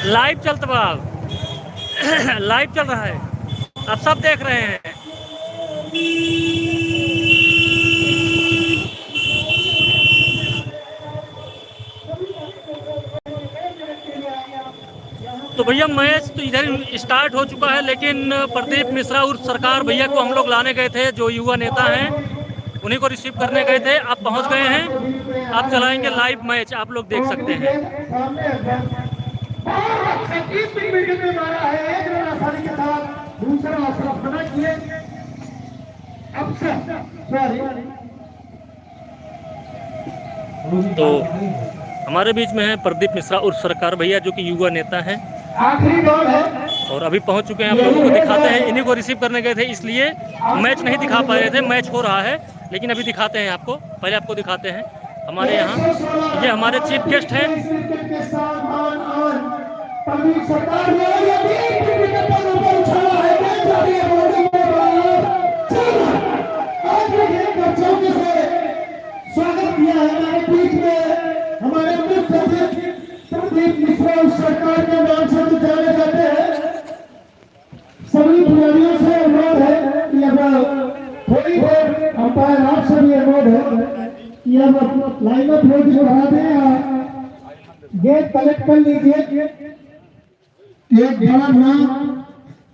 Live चलता बाब live चल रहा है, आप सब देख रहे हैं। तो भैया मैच तो इधर स्टार्ट हो चुका है, लेकिन प्रदीप मिश्रा और सरकार भैया को हम लोग लाने गए थे, जो युवा नेता हैं उन्हीं को रिसीव करने गए थे। आप पहुंच गए हैं, आप चलाएंगे लाइव मैच, आप लोग देख सकते हैं। तो हमारे बीच में है प्रदीप मिश्रा और सरकार भैया, जो कि युवा नेता हैं, आखिरी बॉल है और अभी पहुंच चुके हैं। आप लोगों को दिखाते हैं, इन्हीं को रिसीव करने गए थे, इसलिए मैच नहीं दिखा पा रहे थे। मैच हो रहा है, लेकिन अभी दिखाते हैं आपको। पहले आपको दिखाते हैं हमारे यहाँ, ये हमारे चीफ गेस्ट हैं। स्वागत किया है हमारे बीच में हमारे प्रदीप मिश्रा सरकार के नाम से जाने जाते हैं। सभी खिलाड़ियों से अनुरोध है कि अब थोड़ी देर अंपायर आपसे भी अनुरोध है कि अब लाइनअप रोज बढ़ा दें या गेट कलेक्ट कर लीजिए। एक बड़ा नाम,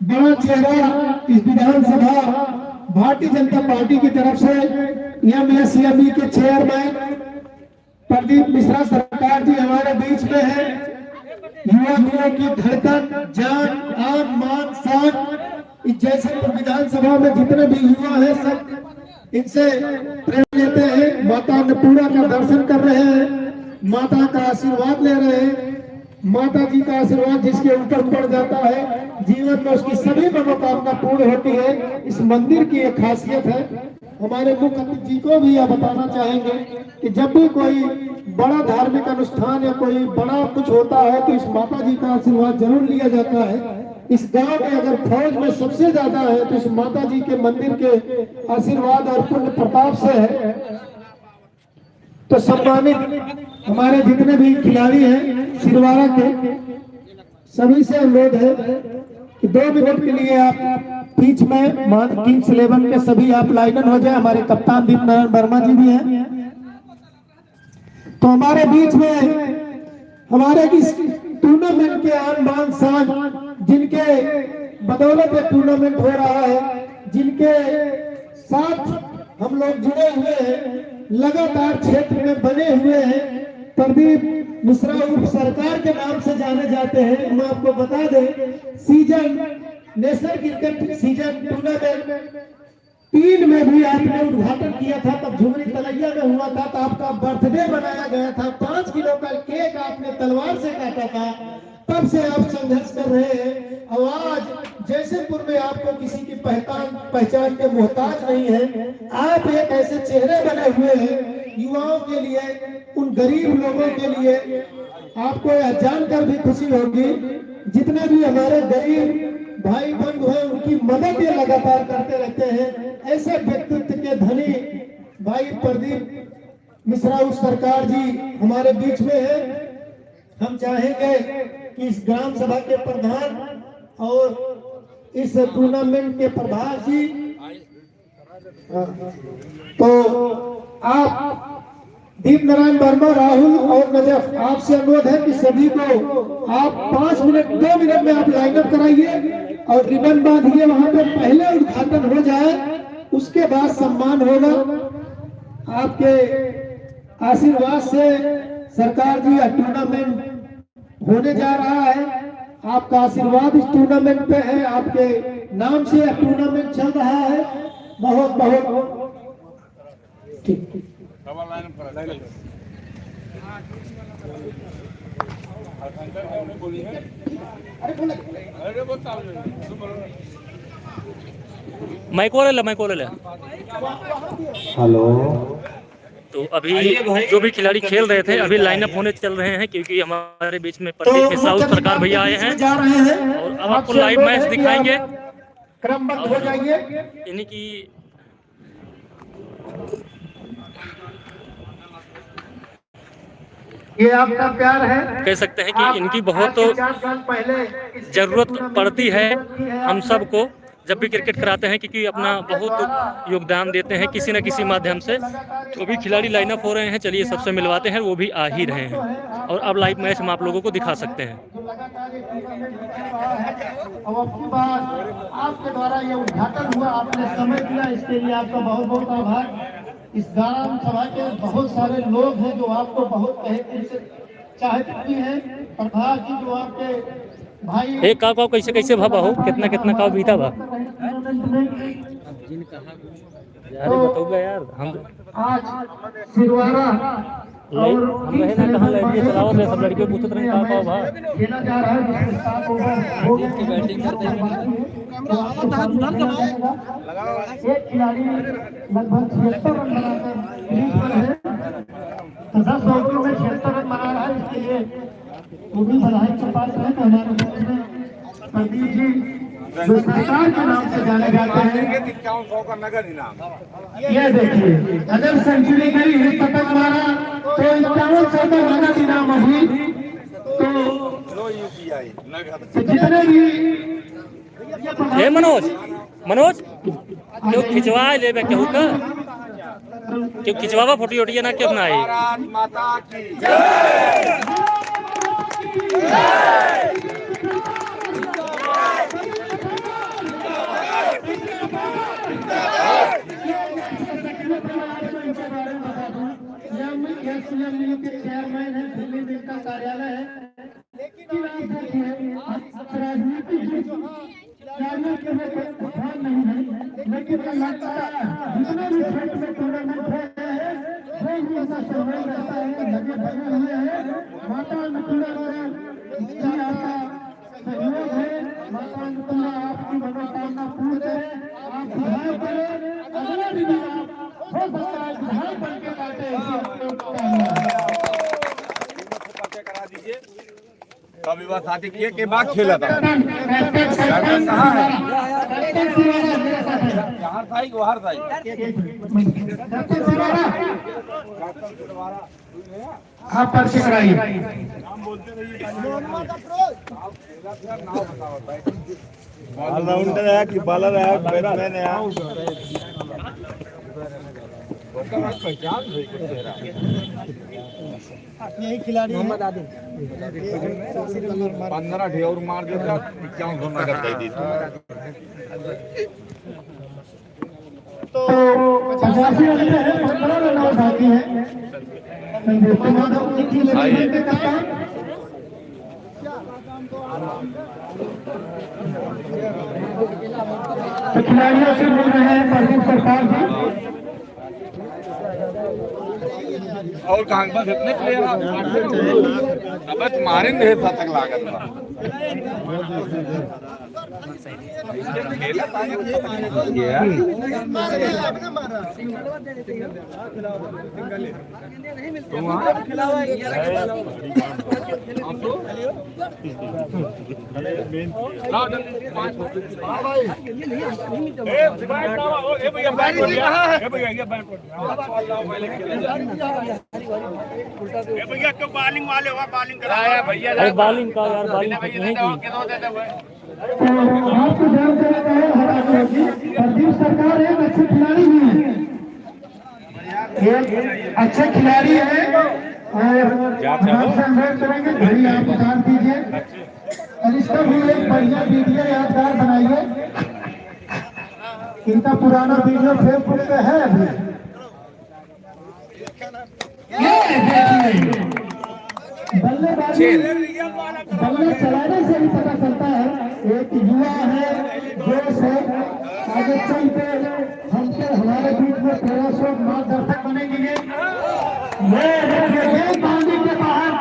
बड़ा चेहरा इस विधानसभा भारतीय जनता पार्टी की तरफ से एमएसएमई के चेयरमैन प्रदीप मिश्रा सरकार जी हमारे बीच में है। युवा की धड़कन, जान, आन, मान, शान, इस जैसे विधानसभा में जितने भी युवा हैं सब इनसे प्रेरणा लेते हैं। माता अन्नपूर्णा का दर्शन कर रहे हैं, माता का आशीर्वाद ले रहे हैं। माता जी का आशीर्वाद जिसके ऊपर पड़ जाता है, जीवन में उसकी सभी मनोकामना पूर्ण होती है। इस मंदिर की एक खासियत है। हमारे मुख्य अतिथि जी को भी यह बताना चाहेंगे कि जब भी कोई बड़ा धार्मिक अनुष्ठान या कोई बड़ा कुछ होता है तो इस माता जी का आशीर्वाद जरूर लिया जाता है। इस गांव में अगर फौज में सबसे ज्यादा है तो इस माता जी के मंदिर के आशीर्वाद और पुण्य प्रताप से है। तो सम्मानित हमारे जितने भी खिलाड़ी हैं सिरवारा के, सभी से अनुरोध है कि 2 मिनट के लिए आप बीच में मान किंग्स 11 के सभी आप लाइनन हो जाए। हमारे कप्तान दीप नारायण वर्मा जी भी हैं। तो हमारे बीच में हमारे इस टूर्नामेंट के आन बान शान, जिनके बदौलत ये टूर्नामेंट हो रहा है, जिनके साथ हम लोग जुड़े हुए हैं, लगातार क्षेत्र में बने हुए हैं, प्रदीप मिश्रा उर्फ सरकार के नाम से जाने जाते हैं। हम आपको बता दें, season national cricket season tournament 3 में भी आपने उद्घाटन किया था, तब झुमरी तलैया में हुआ था, तो आपका बर्थडे मनाया गया था। 5 किलो का केक आपने तलवार से काटा था। तब से आप संघर्ष कर रहे हैं और आज जयसिंहपुर में आपको किसी की पहचान के मोहताज नहीं है। आप एक ऐसे चेहरे बने हुए हैं युवाओं के लिए, उन गरीब लोगों के लिए। आपको यह जानकर भी खुशी होगी, जितने भी हमारे गरीब भाई बंधु हैं उनकी मदद ये लगातार करते रहते हैं। ऐसे व्यक्तित्व के धनी भाई प्रदीप मिश्रा सरकार जी हमारे बीच में है। हम चाहेंगे कि इस ग्राम सभा के प्रधान और इस टूर्नामेंट के प्रभार जी, तो आप दीप नारायण वर्मा, राहुल और नजफ, आपसे अनुरोध है कि सभी को आप 5 मिनट 2 मिनट में आप लाइनअप कराइए और रिबन बांधिए। वहां पर पहले उद्घाटन हो जाए, उसके बाद सम्मान होगा। आपके आशीर्वाद से सरकार जी यह टूर्नामेंट होने जा रहा है। आपका आशीर्वाद इस टूर्नामेंट पे है, आपके नाम से यह टूर्नामेंट चल रहा है। बहुत बहुत ठीक। माइको ले ले। हेलो। तो अभी जो भी खिलाड़ी खेल रहे थे अभी लाइनअप होने चल रहे हैं, क्योंकि हमारे बीच में प्रदीप मिश्रा सरकार भैया आए हैं जा रहे हैं और अब आपको लाइव मैच दिखाएंगे। क्रमबद्ध हो जाइए। इन्हीं की ये आपका प्यार है। कह सकते हैं कि इनकी बहुत 4 साल पहले जरूरत पड़ती है हम सबको जब भी क्रिकेट कराते हैं, क्योंकि अपना बहुत योगदान देते हैं किसी न किसी माध्यम से। तो भी खिलाड़ी लाइनअप हो रहे हैं, चलिए सबसे मिलवाते हैं, वो भी आ ही रहे हैं और अब लाइव मैच हम आप लोगों को दिखा सकते हैं। अब की बार आपके द्वारा ये उद्घाटन हुआ, आपने समय दिया, इसके लिए आपका बहुत बहुत आभार। इस ग्राम सभा के बहुत सारे लोग हैं जो आपको बहुत तहे से चाहते भी हैं। प्रभात जी जो आपके भाई एक काव कैसे कैसे भाबा हो, कितना कितना काव बीता बा यार बताऊंगा यार। हम आज सिरवारा और हम रहे ना कहाँ लड़के चलाओ थे, सब लड़के पूछते रहे कहाँ पाओ भा खेला जा रहा है, जिसके साथ वो बैटिंग करते हैं। एक खिलाड़ी लगभग 76 रन बनाकर क्रीज पर है, तो 10 ओवरों में 76 रन बना रहा है। इसके लिए वो भी बधाई के पास है। तो हमारे बीच में प्रदीप जी जो सरकार के नाम से जाने जाते हैं, 5100 का नगद इनाम। ये देखिए अगर सेंचुरी करी है, शतक मारा तो 5100 का नगद इनाम अभी। तो यूपीआई नगद जितने भी हे मनोज क्यों खिंचवा ले बे केहू का, क्यों खिंचवावा फोटो ओटिया ना क्यों ना आई। भारत माता की जय। के चेयरमैन है, दिल्ली में का कार्यालय है। लेकिन राजनीतिक खिलाड़ियों के लिए कोई ध्यान नहीं है, लेकिन जितने भी क्षेत्र में टूर्नामेंट है वो ही उनका सम्मान रहता है, लगे बने हुए हैं। माता अन्नपूर्णा द्वारा आपका सहयोग है। माता अन्नपूर्णा आपकी मनोकामना पूर्ण करे, आप विधायक बने, अगले दिन आप हो सकता है विधायक बन के बाटे करा दीजिए। कभी बात शादी किए के बाद खेला था। कहाँ है यहाँ था ही वहाँ था आप पर्ची कराइए। ऑलराउंडर है कि बॉलर है, बैट्समैन है। यही खिलाड़ी मोहम्मद आदिल 15 ढेर मार देता 5100 नगद दे दी। तो 85 रन है, 15 रन और बाकी है। तो खिलाड़ियों से मिल रहे हैं प्रदीप सरकार जी। और कहाँ बस इतने प्लेयर अब तुम्हारे नहीं शतक लागत बा। भैया क्यों बॉलिंग वाले हो, बॉलिंग कराया भैया। अरे बॉलिंग का यार, बॉलिंग नहीं की आपको ध्यान देना चाहिए, प्रदीप सरकार एक अच्छे खिलाड़ी भी है, एक अच्छे खिलाड़ी है और अनुरोध करेंगे भाई आप उतार दीजिए और इसका भी एक बढ़िया वीडियो यादगार बनाइए। इनका पुराना वीडियो फेसबुक पे है अभी। बल्लेबाजी बल्ले चलाने से भी पता चलता है एक युवा है, जोश है, आगे चल के हमसे हमारे बीच में 1300 मार्गदर्शक बनेंगे। ये बाउंड्री के बाहर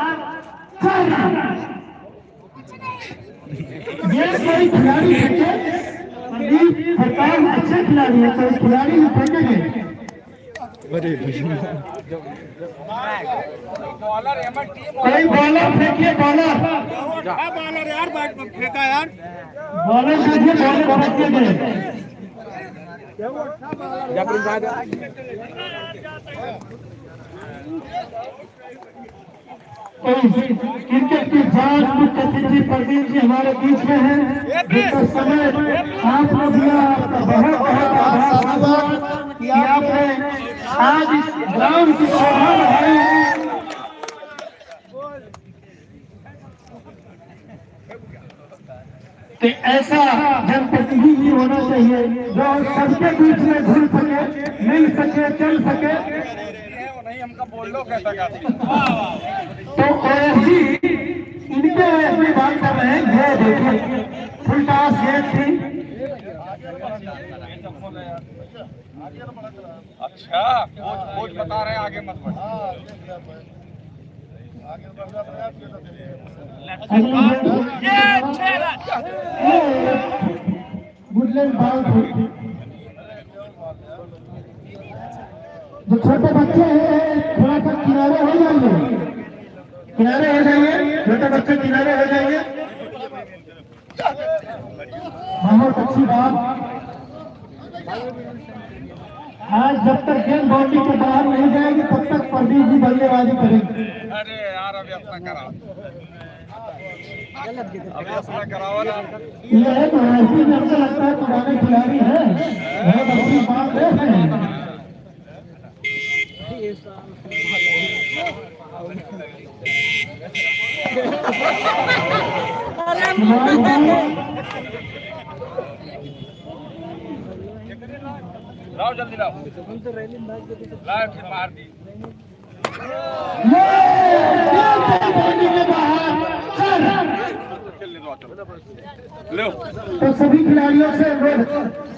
ये कोई खिलाड़ी है, सरकार अच्छे खिलाड़ी है, कोई खिलाड़ी भी फेंकेंगे। कोई बॉलर फेंकिए, बॉलर बॉलर यार बैट फेंका यार, बॉलर फेंकिए, बॉलर फेंकिए। तो क्रिकेट की जांच मुख्य अतिथि प्रदीप जी हमारे बीच में हैं। इस समय आप लोग आपका बहुत बहुत आभार कि आपने आज इस ग्राउंड की शोभा बढ़ाई। कि ऐसा जनप्रतिनिधि होना चाहिए जो सबके बीच में घुल सके, मिल सके, चल सके। नहीं हमका बोल लो कैसा तो ऐसी इनके अपनी बात कर रहे हैं। ये देखिए फुलटास ये थी। अच्छा कोच बता रहे हैं आगे मत बढ़। वुडलैंड बॉल जो छोटे बच्चे हैं थोड़ा सा किनारे हो जाइए, किनारे हो जाइए, छोटे बच्चे किनारे हो जाइए। बहुत अच्छी बात। आज जब तक गेंद बाउंड्री के बाहर नहीं जाएगी तब तक प्रदीप जी बल्लेबाजी करेंगे। अरे यार अभी अपना करा, अभी अपना कराओ ना। ये तो ऐसी हमको लगता है पुराने खिलाड़ी है, बहुत अच्छी बात है। लाओ जल्दी लाओ, लाओ फिर मार दी। तो सभी खिलाड़ियों से अनुरोध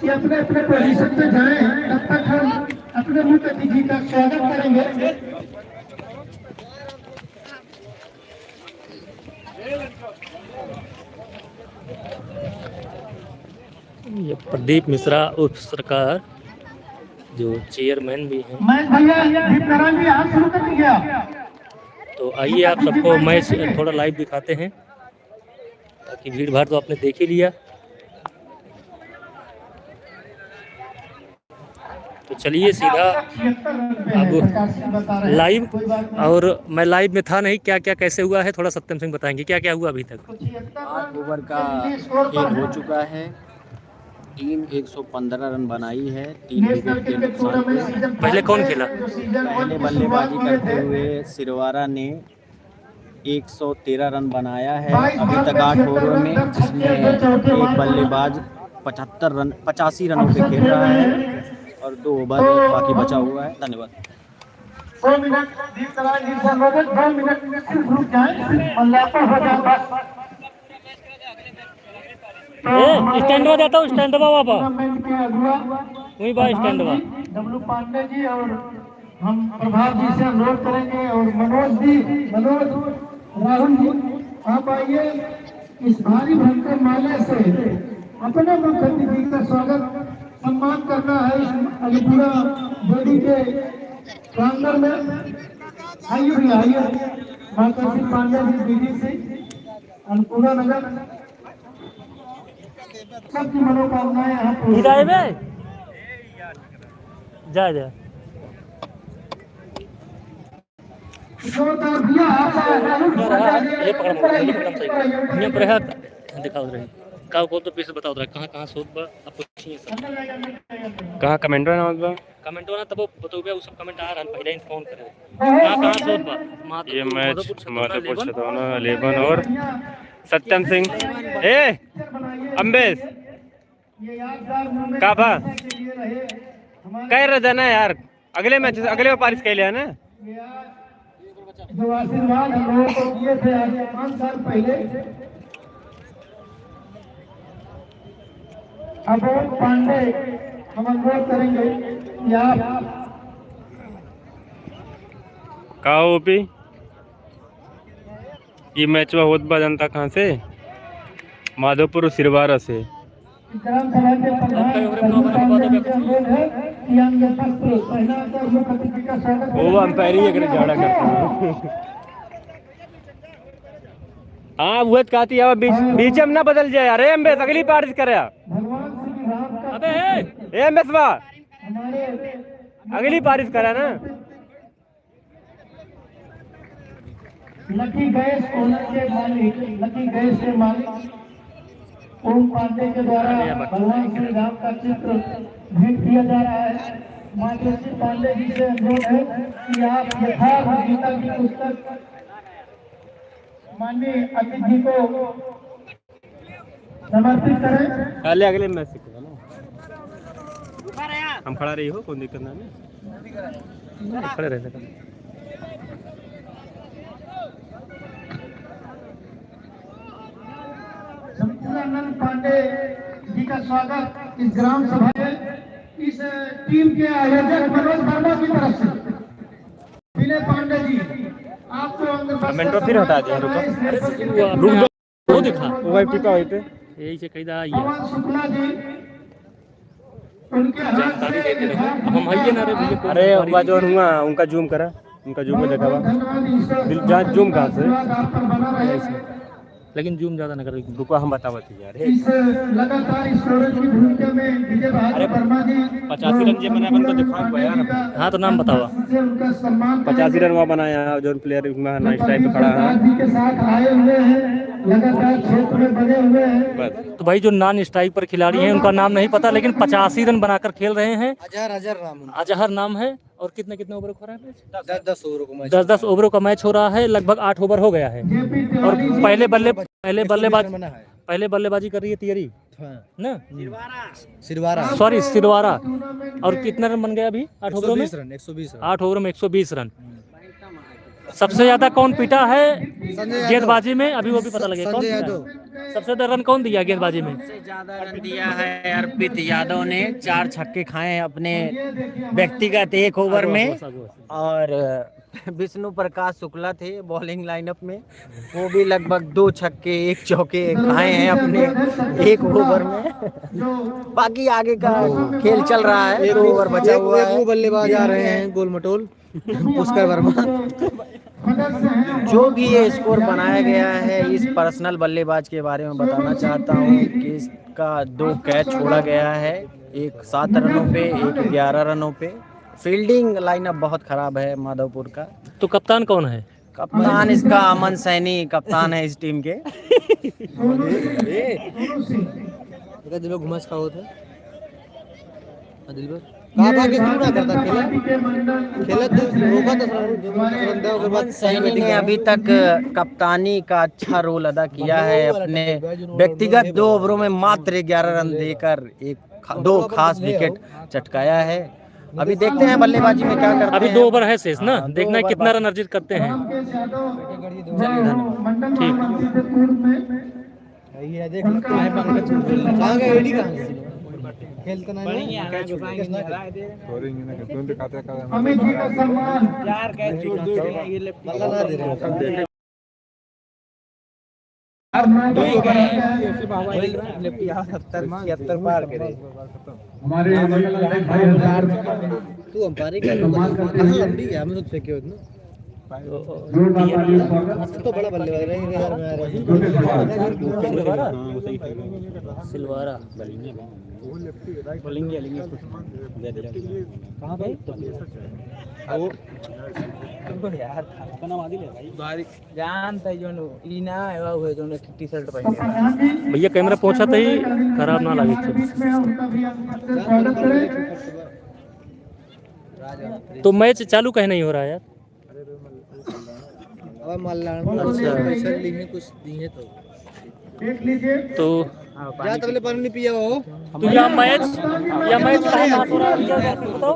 कि अपने अपने पोजीशन पे जाएं, तब तक हम अपने मुख्य अतिथि का स्वागत करेंगे। ये प्रदीप मिश्रा उर्फ सरकार जो चेयरमैन भी हैं। मैं भैया दीपनारायण जी हाथ शुरू कर दिया। तो आइए आप सबको मैच थोड़ा लाइव दिखाते हैं, ताकि भीड़ भाड़ तो आपने देख ही लिया। तो चलिए सीधा अब लाइव, और मैं लाइव में था नहीं, क्या क्या कैसे हुआ है थोड़ा सत्यम सिंह बताएंगे क्या क्या हुआ अभी तक। 8 ओवर का खेल हो चुका है। टीम 115 रन बनाई है 3 विकेट के नुकसान पे। पहले कौन खेला? पहले बल्लेबाजी करते हुए सिरवारा ने 113 रन बनाया है अभी तक 8 ओवरों में, जिसमें एक बल्लेबाज 85 रनों पे खेल रहा है और 2 ओवर बाकी बचा हुआ है। धन्यवाद। 2 मिनट दीपनारायण जी से 2 मिनट में सिर्फ रुक जाए, मल्लापा हो जाए बस। स्टैंड में जाता हूँ, स्टैंड बाबा वही बा स्टैंड बा। डब्लू पांडे जी और हम प्रभात जी से अनुरोध करेंगे और मनोज राहुल जी आप आइए। इस भारी भयंकर माले से अपने मुख्य अतिथि का स्वागत सम्मान करना है इस अलीपुरा बोडी के प्रांगण में। आइए भैया आइए। माता श्री पांडे जी दीदी से अनुकूला नगर सबकी मनोकामनाएं यहाँ पूरी में जा जा ये पकड़ दिखाओ रहे का को तो पीस बताओ रहा कहां कहां शोध बा आपको कहाँ कमेंट ना बा कमेंट ना तब बताओ बे सब कमेंट आ रहा पहले ही फोन करे कहां कहां शोध बा। ये मैच माधोपुर छतौना 11 और सत्यम सिंह ए अम्बेश का बा कह रहा था ना यार, अगले मैच अगले में पारिश कैले है ना। जो आशीर्वाद हम लोगों को दिए थे आज 5 साल पहले, अब पांडे हम अनुरोध करेंगे कि आप का ओपी ये मैच में होत बा जनता कहाँ से? माधोपुर सिरवारा से। ग्राम सभा के अनुरोध है कि हम वस्त्र पहनाकर मुख्य अतिथि का स्वागत वो अंपायर ही अगर झाड़ा करता है। हाँ वो कहती है बीच में ना बदल जाए। अरे अम्बेस अगली पारिश करे भगवान श्री राम का अबे ए अम्बेस बा हमारे अगली पारिश करे ना। लकी गैस ओनर के मालिक, लकी गैस के मालिक ओम पांडे के द्वारा भगवान श्री राम का चित्र भेंट किया जा रहा है। माता श्री पांडे जी से अनुरोध है कि आप यथार्थ गीता की पुस्तक माननीय अतिथि जी को समर्पित करें। अगले अगले मैच हम खड़ा रही हो, कोई दिक्कत ना है, खड़े रह सकते। शंकरानंद पांडे जी का स्वागत इस ग्राम सभा में इस टीम के आयोजक मनोज वर्मा की तरफ से। विनय पांडे जी आपको कमेंट फिर हटा दिया, रुक वो दिखा वही टिपा वही पे यही से कही दा पवन शुक्ला जी उनके जानकारी देते रहो। हम आइए ना रे भैया, अरे हुआ जो हुआ उनका जूम करा, उनका जूम में देखा हुआ दिल जहाँ जूम कहाँ से, लेकिन जूम ज्यादा ना करो। रुको हम बतावती यार। इस लगातार स्टोरेज की भूमिका में विजय बहादुर वर्मा जी 85 रन जे बना अपन को दिखाओ को यार। हाँ तो नाम बताओ। उनका सम्मान 85 रन वहाँ बनाया जो प्लेयर नाइस टाइप पे खड़ा है जी के साथ आए हुए हैं, लगातार क्षेत्र में बने हुए हैं। बस। तो भाई जो नॉन स्ट्राइक पर खिलाड़ी हैं उनका नाम नहीं पता, लेकिन 85 रन बनाकर खेल रहे हैं। अजहर नाम है। और कितने कितने ओवर हो रहा है? 10-10 ओवरों का मैच हो रहा है। लगभग 8 ओवर हो गया है। और पहले बल्लेबाजी कर रही है तियरी ना, सिरवारा। और कितने रन बन गया अभी 8 ओवरों में? 8 ओवरों में 120 रन। सबसे ज्यादा कौन पीटा है गेंदबाजी में? अभी वो भी पता लगेगा कौन पीटा? सबसे ज्यादा रन कौन दिया गेंदबाजी में? सबसे ज्यादा रन दिया है अर्पित यादव ने, 4 छक्के खाए अपने व्यक्तिगत 1 ओवर में। और विष्णु प्रकाश शुक्ला थे बॉलिंग लाइनअप में, वो भी लगभग 2 छक्के 1 चौके खाए हैं अपने 1 ओवर में। बाकी आगे का खेल चल रहा है, 2 ओवर बचा हुआ है। बल्लेबाज आ रहे हैं गोलमटोल पुष्कर वर्मा। जो भी ये स्कोर बनाया गया है, इस पर्सनल बल्लेबाज के बारे में बताना चाहता हूँ कि इसका 2 कैच छोड़ा गया है, एक 7 रनों पे, एक 11 रनों पे। फील्डिंग लाइनअप बहुत खराब है माधवपुर का। तो कप्तान कौन है? कप्तान इसका अमन सैनी कप्तान है इस टीम के। दिल घुमास का होता दिल कहा कि क्यों ना करता खेला तो रोका तो अमन सैनी ने अभी तक कप्तानी का अच्छा रोल अदा किया है। अपने व्यक्तिगत 2 ओवरों में मात्र 11 रन देकर 2 खास विकेट चटकाया है। अभी देखते हैं बल्लेबाजी में क्या करते हैं। अभी 2 ओवर है शेष ना, देखना है कितना रन अर्जित करते हैं। खेलता नहीं अमित जी का सम्मान हमारे तू अंपायरी क्या लंबी क्या हम तो फेंके होते ना तो बड़ा बल्लेबाज रहेंगे यार मैं सिलवारा कहां भाई वो यार जानता है जो इना एवा हुए जो टी-शर्ट पहने भैया कैमरा पहुंचा तो ही खराब ना लगे। तो मैच चालू कहीं नहीं हो रहा है यार। अब पैसा लेने कुछ दिए तो देख लीजिए। तो जा तबले पानी नहीं पिया हो तो यह मैच कहाँ हो रहा है बताओ?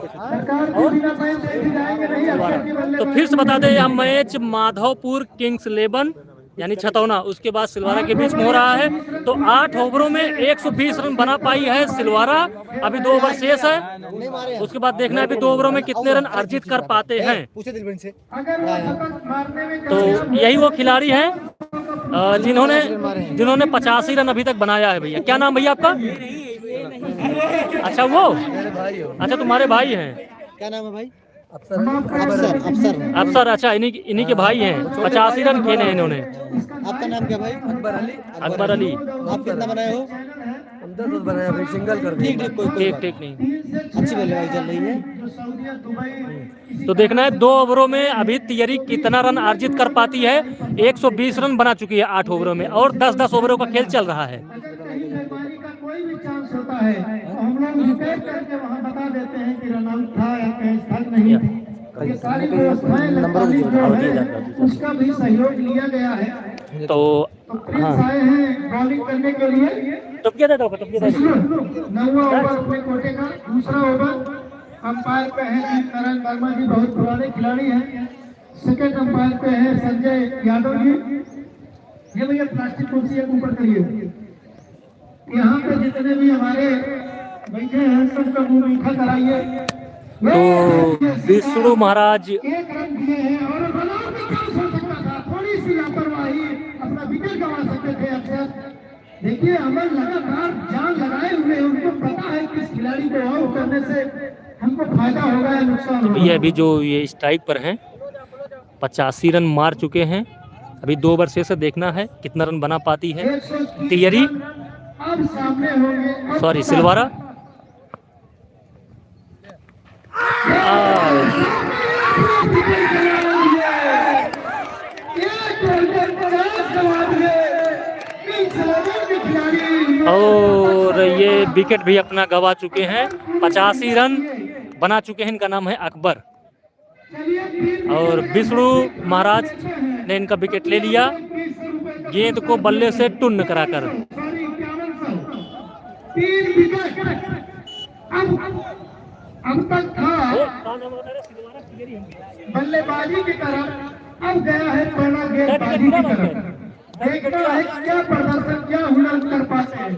तो फिर से बता दें, यह मैच माधवपुर किंग्स 11 यानी छतौना उसके बाद सिलवारा के बीच में हो रहा है। तो 8 ओवरों में 120 रन बना पाई है सिलवारा। अभी 2 ओवर शेष है, उसके बाद देखना है अभी 2 ओवरों में कितने रन अर्जित कर पाते हैं। पूछे दिलबन से तो यही वो खिलाड़ी हैं जिन्होंने 85 रन अभी तक बनाया है। भैया क्या नाम भैया आपका? अच्छा वो अच्छा तुम्हारे भाई हैं। क्या नाम है भाई? अफसर। अच्छा इन्हीं के भाई हैं। 85 रन खेले हैं इन्होंने। आपका नाम क्या भाई? अकबर अली। आप कितना बनाए हो? 10 बनाया भाई, सिंगल कर दिया। ठीक ठीक नहीं अच्छी बल्लेबाजी चल रही है। जो सऊदी दुबई तो देखना है 2 ओवरों में अभी तियरी कितना रन अर्जित कर पाती है। 120 रन बना चुकी है 8 ओवरों में और 10-10 ओवरों का खेल चल रहा है। अगर कहीं बेईमानी का कोई भी चांस होता है तो हम लोग रिपेयर करके वहाँ बता देते हैं कि रन आउट था या कैच था नहीं थी। ये सारी व्यवस्थाएं इलेक्ट्रॉनिक जो है उसका भी सहयोग लिया गया है। तो प्रिंस आए हैं बॉलिंग करने के लिए। टपकिया दे दो, टपकिया दे दो। 9वां ओवर अपने कोटे का दूसरा ओवर। अंपायर पे है नारायण वर्मा जी, बहुत पुराने खिलाड़ी हैं। सेकंड अंपायर पे है संजय यादव जी। ये भैया प्लास्टिक कुर्सी एक ऊपर करिए। यहाँ पे जितने भी हमारे बैठे हैं सबका मुंह मीठा कराइए। तो विष्णु महाराज एक रन दिए हैं और रन आउट का चांस हो सकता था। थोड़ी सी लापरवाही, अपना विकेट गंवा सकते थे अक्षर। देखिए अमर लगातार जान लगाए हुए, उनको पता है किस खिलाड़ी को आउट करने से हमको फायदा होगा या नुकसान होगा। ये अभी जो ये स्ट्राइक पर हैं 85 रन मार चुके हैं। अभी 2 ओवर से देखना है कितना रन बना पाती है 130 तियरी, अब सामने होंगे। सॉरी सिलवारा। और ये विकेट भी अपना गवा चुके हैं। 85 रन बना चुके हैं। इनका नाम है अकबर और विष्णु महाराज ने इनका विकेट ले लिया गेंद को बल्ले से टुन्न कराकर। 3 विकेट अब तक था बल्लेबाजी की तरफ, अब गया है पहला गेंदबाजी की तरफ। देखना है क्या प्रदर्शन, क्या हुनर कर पाते हैं।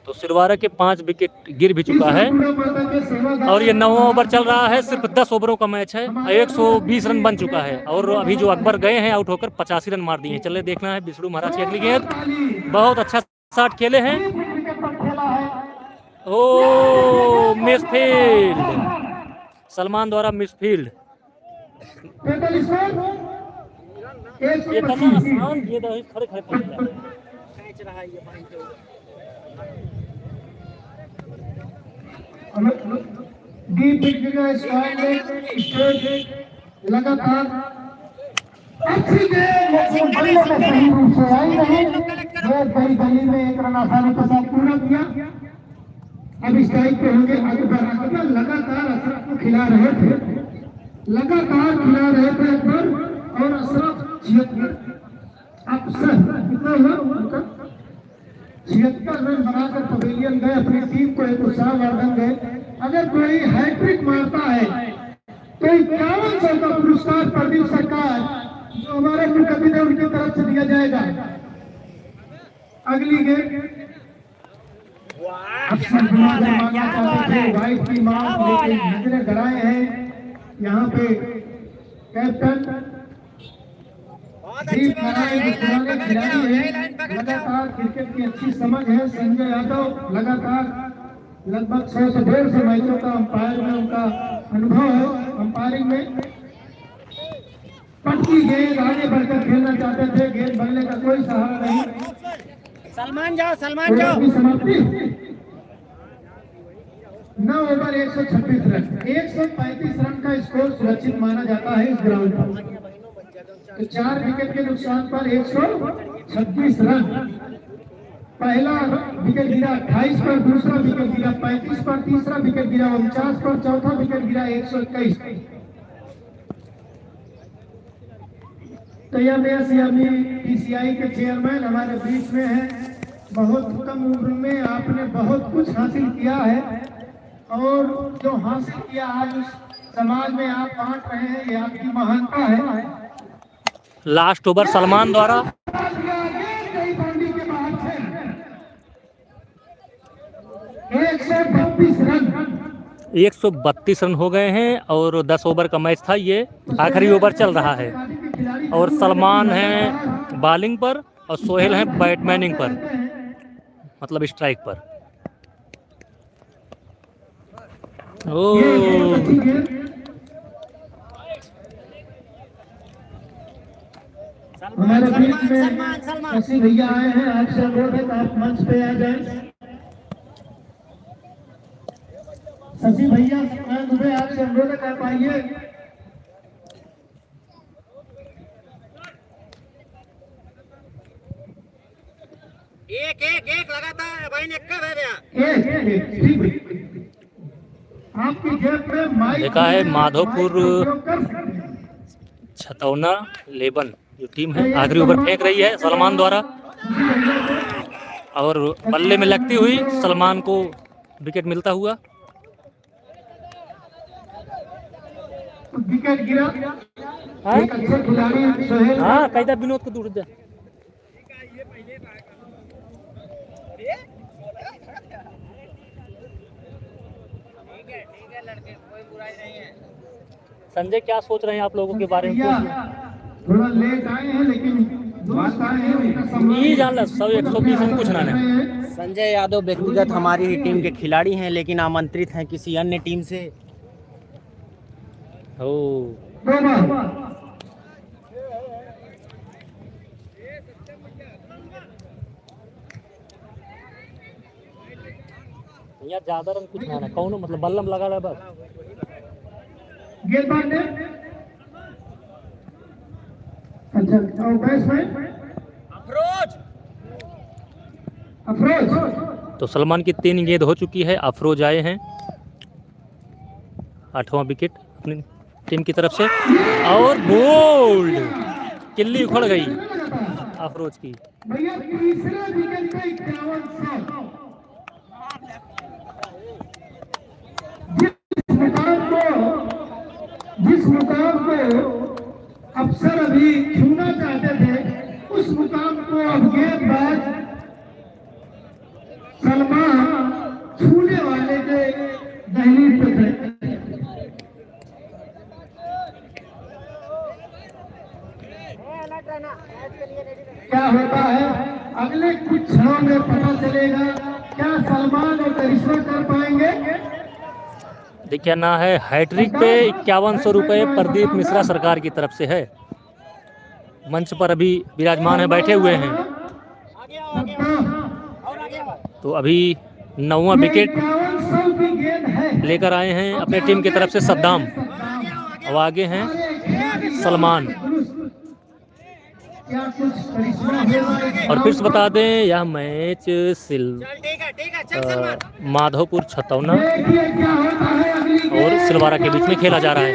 तो सिलवारा के 5 विकेट गिर भी चुका है और ये 9वां ओवर चल रहा है। सिर्फ 10 ओवरों का मैच है। 120 रन बन चुका है और अभी जो अकबर गए हैं आउट होकर 85 रन मार दिए हैं। चलिए देखना है विष्णु महाराज की अगली गेंद। बहुत अच्छा शॉट खेले हैं। ओ मिसफील्ड, सलमान द्वारा मिसफील्ड। ये करना आसान गेंद है, खड़े खड़े पड़ रहा है। डीप पिच का स्ट्राइक स्ट्रेट लगातार अच्छी गेंद बल्ले पे सही रूप से आई नहीं। गई गली में एक रन आसानी के साथ पूरा किया। अब स्ट्राइक पे होंगे अकबर। लगातार अशरफ को खिला रहे थे, लगातार खिला रहे थे अकबर और अशरफ 76 कितना हुआ 76 रन बनाकर पवेलियन गए। अपनी टीम को एक उत्साहवर्धन गए। अगर कोई हैट्रिक मारता है तो 5100 का पुरस्कार प्रदीप सरकार जो हमारे मुख्यमंत्री ने उनकी तरफ से दिया जाएगा। अगली गेंद वाइट की मांग, लेकिन नजरें गड़ाए हैं यहाँ पे कैप्टन दीप नारायण पुराने खिलाड़ी हैं। लगातार क्रिकेट की अच्छी समझ है। संजय यादव लगातार लगभग 100 से 150 मैचों का अंपायर में उनका अनुभव है। अंपायरिंग में पटकी गेंद आगे बढ़कर खेलना चाहते थे, गेंद बल्ले का कोई सहारा नहीं। सलमान जाओ, सलमान जाओ। समाप्ति 9 ओवर 136 रन, 135 रन का स्कोर सुरक्षित माना जाता है इस ग्राउंड पर। तो 4 विकेट के नुकसान पर 136 रन। पहला विकेट गिरा 28 पर, दूसरा विकेट गिरा 35 पर, तीसरा विकेट गिरा 49 पर, चौथा विकेट गिरा 121। तो यह पीसीआई के चेयरमैन हमारे बीच में है। बहुत कम उम्र में आपने बहुत कुछ हासिल किया है और जो हासिल किया आज उस समाज में आप बांट रहे हैं, ये आपकी महानता है। लास्ट ओवर सलमान द्वारा 132 रन हो गए हैं और 10 ओवर का मैच था। ये आखिरी ओवर चल रहा है और सलमान हैं बॉलिंग पर और सोहेल हैं बैट्समैनिंग पर, मतलब स्ट्राइक पर। हमारे बीच में शशि भैया आए हैं, आपसे अनुरोध है कि आप मंच पे आ जाएं। शशि भैया दुबे आपसे अनुरोध कर पाइए। एक लगातार भाई ने क्या भेजा आपकी जेब में माइक देखा है माधोपुर छतौना 11 जो टीम है आखिरी ओवर फेंक रही है सलमान द्वारा, और बल्ले में लगती हुई सलमान को विकेट मिलता हुआ। विकेट गिरा। एक अच्छे खिलाड़ी सोहेल हाँ कायदा विनोद को दूर जा। संजय क्या सोच रहे हैं आप लोगों के बारे में? थोड़ा लेट आए हैं लेकिन दोस्त आए हैं उनका सम्मान ये जान ला 100-120 में कुछ ना है। संजय यादव व्यक्तिगत हमारी ही टीम के खिलाड़ी हैं, लेकिन आमंत्रित हैं किसी अन्य टीम से। ओ यहाँ ज्यादा रन कुछ ना है, कौन मतलब बल्लम लगा रहा है बस। गेंदबाज ने अच्छा और बैट्समैन अफरोज। तो सलमान की 3 गेंद हो चुकी है, अफरोज आए हैं 8वां विकेट अपनी टीम की तरफ से, और बोल्ड किल्ली उखड़ गई अफरोज की। भैया तीसरे विकेट पे 51 जिस मुकाम को अफसर अभी छूना चाहते थे उस मुकाम को अब गेंदबाज सलमान छूने वाले के दहलीज पे थे। क्या होता है अगले कुछ क्षणों में पता चलेगा। क्या सलमान और करिश्मा कर पाएंगे? देखिए ना है हैट्रिक पे 5100 रुपये प्रदीप मिश्रा सरकार की तरफ से है। मंच पर अभी विराजमान है, बैठे हुए हैं। तो अभी 9वां विकेट लेकर आए हैं अपने टीम की तरफ से सद्दाम, अब आगे हैं सलमान। और फिर से बता दें यह मैच माधोपुर छतौना और सिलवारा के बीच में खेला जा रहा है।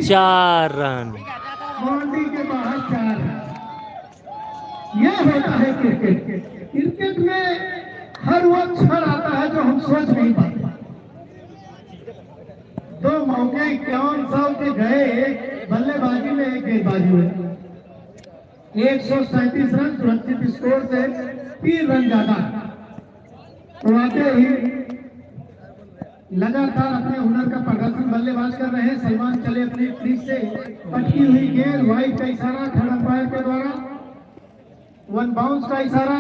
4 रन। के बाहर 4 रन। यह होता है क्रिकेट। क्रिकेट में हर वो क्षण आता है जो हम सोच नहीं पाते। 2 मौके 51 के गए बल्लेबाजी में, एक गेंदबाजी में 137 रन सुरक्षित स्कोर से 3 रन ज्यादा। तो आते ही लगातार अपने हुनर का प्रदर्शन बल्लेबाज कर रहे हैं। सलमान चले अपनी क्रीज से, पटकी हुई गेंद, वाइड का इशारा थर्ड अंपायर के द्वारा, 1 बाउंस का इशारा।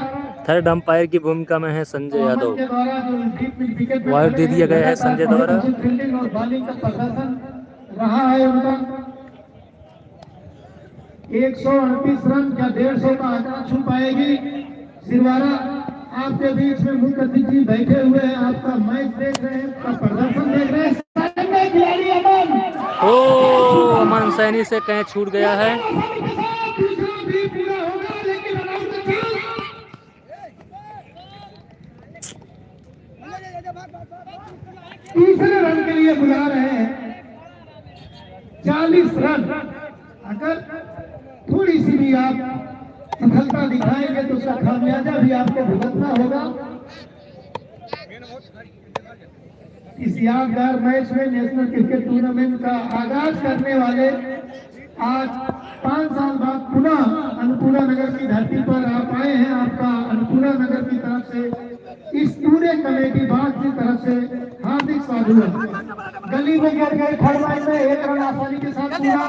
थर्ड अंपायर की भूमिका में है संजय यादव। के द्वारा जो विकेट वाइड दे दिया गया है संजय द्वारा। फील्डिंग और बॉलिंग का प्रदर्शन रहा है उनका। 138 रन क्या 150 का आंकड़ा छू पाएगी सिलवारा? आपके बीच में मुख्य अतिथि बैठे हुए हैं, आपका मैच देख रहे हैं, आपका प्रदर्शन देख रहे हैं। खिलाड़ी अमन, ओ अमन सैनी से कहीं छूट गया है। तीसरे रन के लिए बुला रहे हैं 40 रन। अगर थोड़ी सी भी आप सफलता दिखाएंगे तो उसका खामियाजा भी आपको भुगतना होगा। इस यादगार मैच में नेशनल क्रिकेट टूर्नामेंट का आगाज करने वाले आज 5 साल बाद पुनः अन्नपूर्णा नगर की धरती पर आप आए हैं। आपका अन्नपूर्णा नगर की तरफ से, इस पूरे कमेटी बाग की तरफ से हार्दिक स्वागत। गली में गिर गए थर्ड मैच में 1 रन आसानी के साथ पूरा।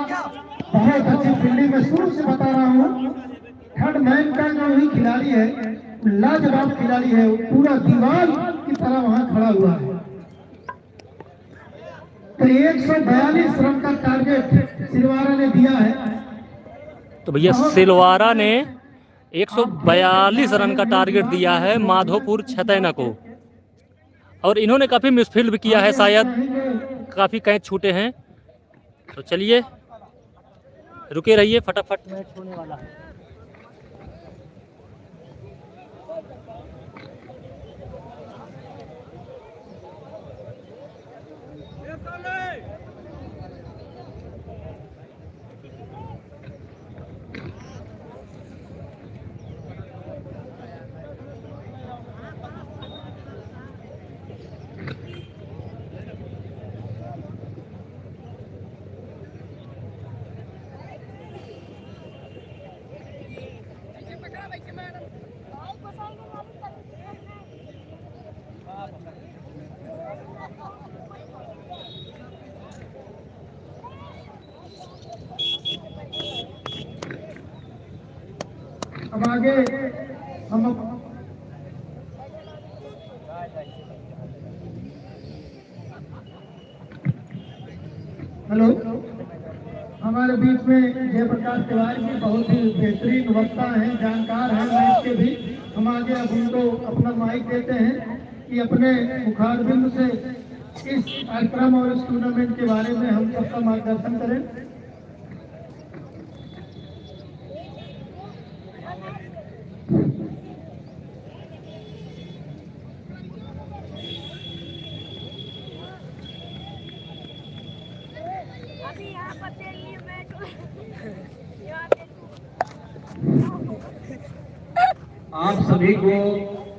बहुत अच्छी फील्डिंग में शुरू से बता रहा हूँ। थर्ड मैन का जो ही खिलाड़ी है लाजवाब खिलाड़ी है, वो पूरा दीवार की तरह वहां खड़ा हुआ है। तो 142 रन का टारगेट सिलवारा ने दिया है। तो भैया सिलवारा ने 142 रन का टारगेट दिया है माधोपुर छतैना को, और इन्होंने काफ़ी मिसफील्ड भी किया है, शायद काफ़ी कैच छूटे हैं। तो चलिए रुके रहिए, फटाफट मैच होने वाला है। अब आगे हम हेलो, हमारे बीच में जयप्रकाश तिवारी जी बहुत ही बेहतरीन वक्ता हैं, जानकार हैं मैच के भी। हम आगे अब उनको अपना माइक देते हैं कि अपने मुखारबिंद से इस कार्यक्रम और इस टूर्नामेंट के बारे में हम सबका मार्गदर्शन करें। आप सभी को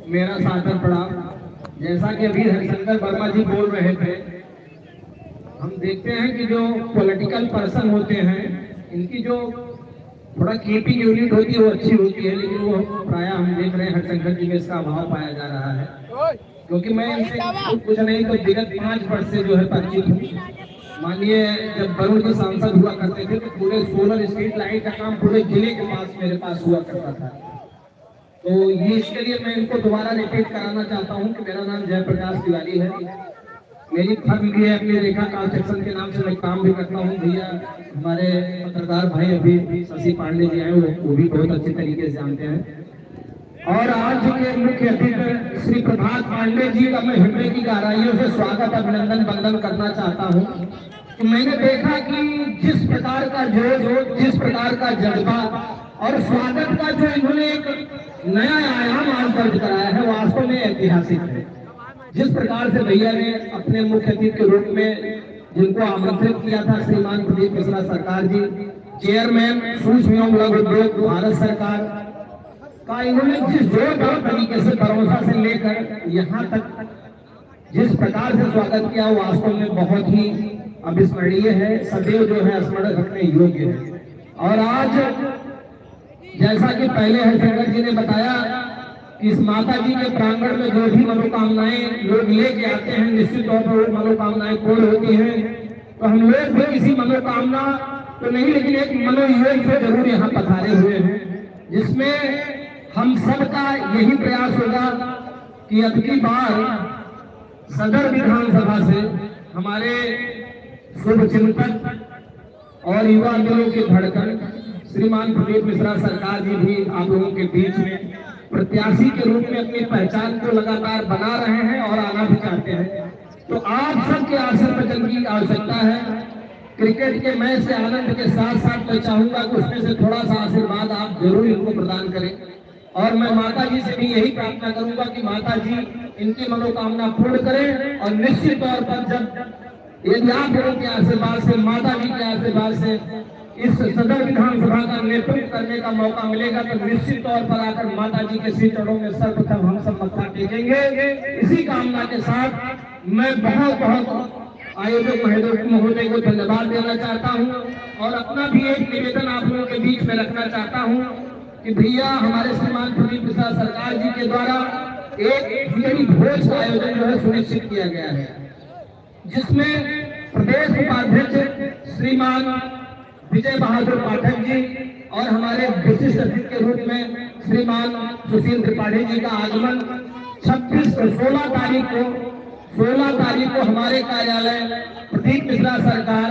मेरा सादर प्रणाम। जैसा कि अभी हरिशंकर वर्मा जी बोल रहे थे, हम देखते हैं कि जो पॉलिटिकल पर्सन होते हैं, इनकी जो थोड़ा कीपिंग यूनिट होती है वो अच्छी होती है, लेकिन वो प्राय हम देख रहे हैं हरिशंकर जी में इसका अभाव पाया जा रहा है। क्योंकि मैं इनसे कुछ नहीं तो विगत 5 वर्ष से जो है परिचित हूँ। मानिए जब वरुण जी सांसद हुआ करते थे तो पूरे सोलर स्ट्रीट लाइट का काम पूरे जिले के पास मेरे पास हुआ करता था। तो ये इसके लिए मैं इनको दोबारा रिपीट कराना चाहता हूँ कि मेरा नाम जयप्रकाश तिवारी है। मेरी फर्म भी है, अपनी रेखा कंस्ट्रक्शन के नाम से मैं काम भी करता हूँ। भैया हमारे पत्रकार भाई अभी शशि पांडे जी आए, वो भी बहुत अच्छे तरीके से जानते हैं। और आज के मुख्य अतिथि श्री प्रभात पांडे जी का मैं हृदय की गहराइयों से स्वागत अभिनंदन वंदन करना चाहता हूँ कि मैंने देखा कि जिस प्रकार का जोश, जिस प्रकार का जज्बा और स्वागत का जो इन्होंने एक नया आयाम आज दर्ज कराया है, वास्तव में ऐतिहासिक है। जिस प्रकार से भैया ने अपने मुख्य अतिथि के रूप में जिनको आमंत्रित किया था, श्रीमान प्रदीप मिश्रा सरकार जी, चेयरमैन सूक्ष्म एवं लघु उद्योग भारत सरकार का, इन्होंने जिस जोरदार तरीके से भरोसा से लेकर यहाँ तक जिस प्रकार से स्वागत किया, वो वास्तव में बहुत ही अविस्मरणीय है, सदैव जो है स्मरण रखने योग्य है। और आज जैसा कि पहले हरिशंकर जी ने बताया कि इस माता जी के प्रांगण में जो भी मनोकामनाएं लोग लेके आते हैं, निश्चित तौर पर वो मनोकामनाएं पूर्ण होती हैं। तो हम लोग भी किसी मनोकामना तो नहीं, लेकिन एक मनोयोग से जरूर यहाँ पधारे हुए हैं, जिसमें हम सबका यही प्रयास होगा कि अब की बार सदर विधानसभा से हमारे शुभ चिंतक और युवा दिलों की धड़कन श्रीमान प्रदीप मिश्रा सरकार जी भी आप लोगों के बीच में प्रत्याशी के रूप में अपनी पहचान को लगातार बना रहे हैं और आना भी चाहते हैं। तो आप सबके आशीर्वाद की आवश्यकता है। क्रिकेट के मैच के आनंद के साथ साथ मैं चाहूंगा कि उसमें से थोड़ा सा आशीर्वाद आप जरूर इनको प्रदान करें। और मैं माता जी से भी यही प्रार्थना करूंगा कि माता जी इनकी मनोकामना पूर्ण करें। और निश्चित तौर पर जब यदि आप लोगों के आशीर्वाद से, माता जी के आशीर्वाद से इस सदर विधानसभा का नेतृत्व करने का मौका मिलेगा, तो निश्चित तौर पर आकर माता जी के श्री चरणों में सर्वप्रथम हम सब मत्था टेकेंगे। इसी कामना के साथ मैं बहुत बहुत आयोजक महोदय को धन्यवाद देना चाहता हूं और अपना भी एक निवेदन आप लोगों के बीच में रखना चाहता हूं कि भैया हमारे श्रीमान प्रदीप मिश्रा सरकार जी के द्वारा एक खिचड़ी भोज का आयोजन जो है सुनिश्चित किया गया है, जिसमें प्रदेश उपाध्यक्ष श्रीमान विजय बहादुर पाठक जी और हमारे विशिष्ट अतिथि के रूप में श्रीमान सुशील त्रिपाठी जी का आगमन 16 तारीख को हमारे कार्यालय प्रदीप मिश्रा सरकार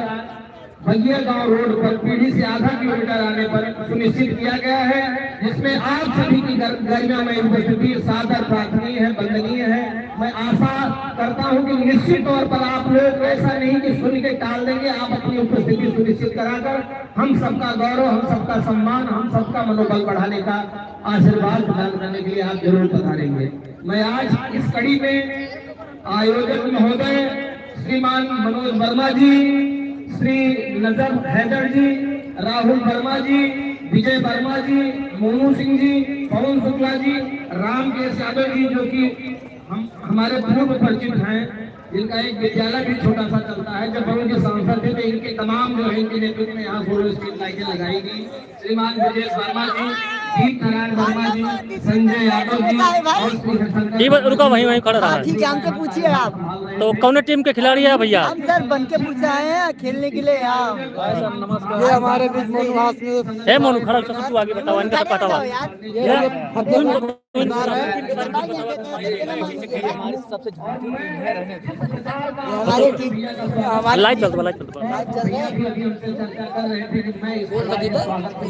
भगिया गांव रोड पर पीढ़ी से आधा किलोमीटर आने पर सुनिश्चित किया गया है, जिसमें आप सभी की गरिमामय उपस्थिति सादर प्रार्थनीय है, वंदनीय है। मैं आशा करता हूं कि निश्चित तौर पर आप लोग ऐसा नहीं कि सुन के टाल देंगे, आप अपनी उपस्थिति सुनिश्चित कराकर हम सबका गौरव, हम सबका सम्मान, हम सबका मनोबल बढ़ाने का आशीर्वाद प्रदान करने के लिए आप जरूर पधारेंगे। मैं आज इस कड़ी में आयोजक महोदय श्रीमान मनोज वर्मा जी, श्री नजर हैदर जी, राहुल वर्मा जी, विजय वर्मा जी, मोनू सिंह जी, पवन शुक्ला जी, रामकेश यादव जी, जो कि हमारे पूर्व परिचित हैं, जिनका एक विद्यालय भी छोटा सा चलता है। जब हम उनके सांसद थे तो इनके तमाम जो है इनके नेतृत्व में यहाँ सोलर स्ट्रीट लाइटें लगाई गई। श्रीमान विजय वर्मा जी, दीप नारायण वर्मा जी, संजय यादव जी और श्री हरिशंकर। रुका वहीं खड़ा रहा है। ठीक है, हमसे पूछिए आप। तो कौन टीम के खिलाड़ी है भैया? हम सर बनकेपुर से आए हैं खेलने के लिए यहाँ। ये हमारे बीच मोनू है। मोनू खड़ा होकर तू आगे बताओ, इनका तो पता हुआ हमारी टीम लाइव चलता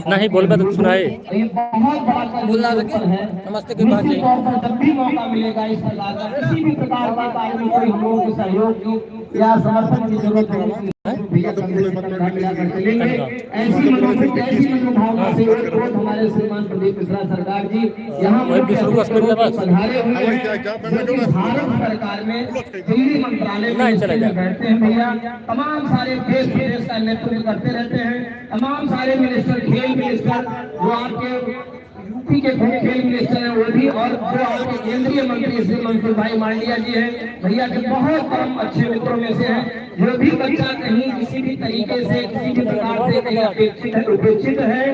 नहीं बोल तो सुनाए। नमस्ते के बाद जब भी मौका मिलेगा इस प्रकार का किसी भी प्रकार का कार्य में कोई हम लोगों के सहयोग की या समर्थन की जरूरत होगी, ऐसी मनोभावना से हमारे श्रीमान प्रदीप मिश्रा सरकार जी यहाँ पधारे हुए हैं। भारत सरकार में दिल्ली मंत्रालय में बैठते हैं भैया, तमाम सारे देश विदेश का नेतृत्व करते रहते हैं। तमाम सारे मिनिस्टर, खेल मिनिस्टर जो आपके यूपी के खेल मिनिस्टर हैं वो भी, और जो आपके केंद्रीय मंत्री श्री मनसुख भाई मांडविया जी हैं, भैया के बहुत परम अच्छे मित्रों में से हैं। जो भी बच्चा कहीं किसी भी तरीके से किसी भी प्रकार से कहीं उपेक्षित है,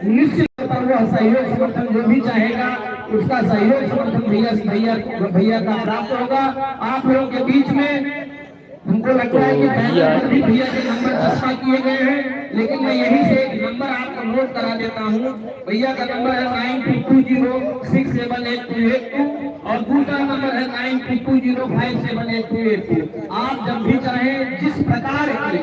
निश्चित तौर पर वह सहयोग समर्थन जो भी चाहेगा उसका सहयोग समर्थन भैया का प्राप्त होगा। आप लोगों के बीच में हमको लगता है कि भैया के नंबर चस्पा किए गए हैं, लेकिन मैं यहीं से एक नंबर आपको नोट करा देता हूँ। भैया का नंबर है 9220678282 और दूसरा नंबर है 9220578282। आप जब भी चाहें जिस प्रकार की,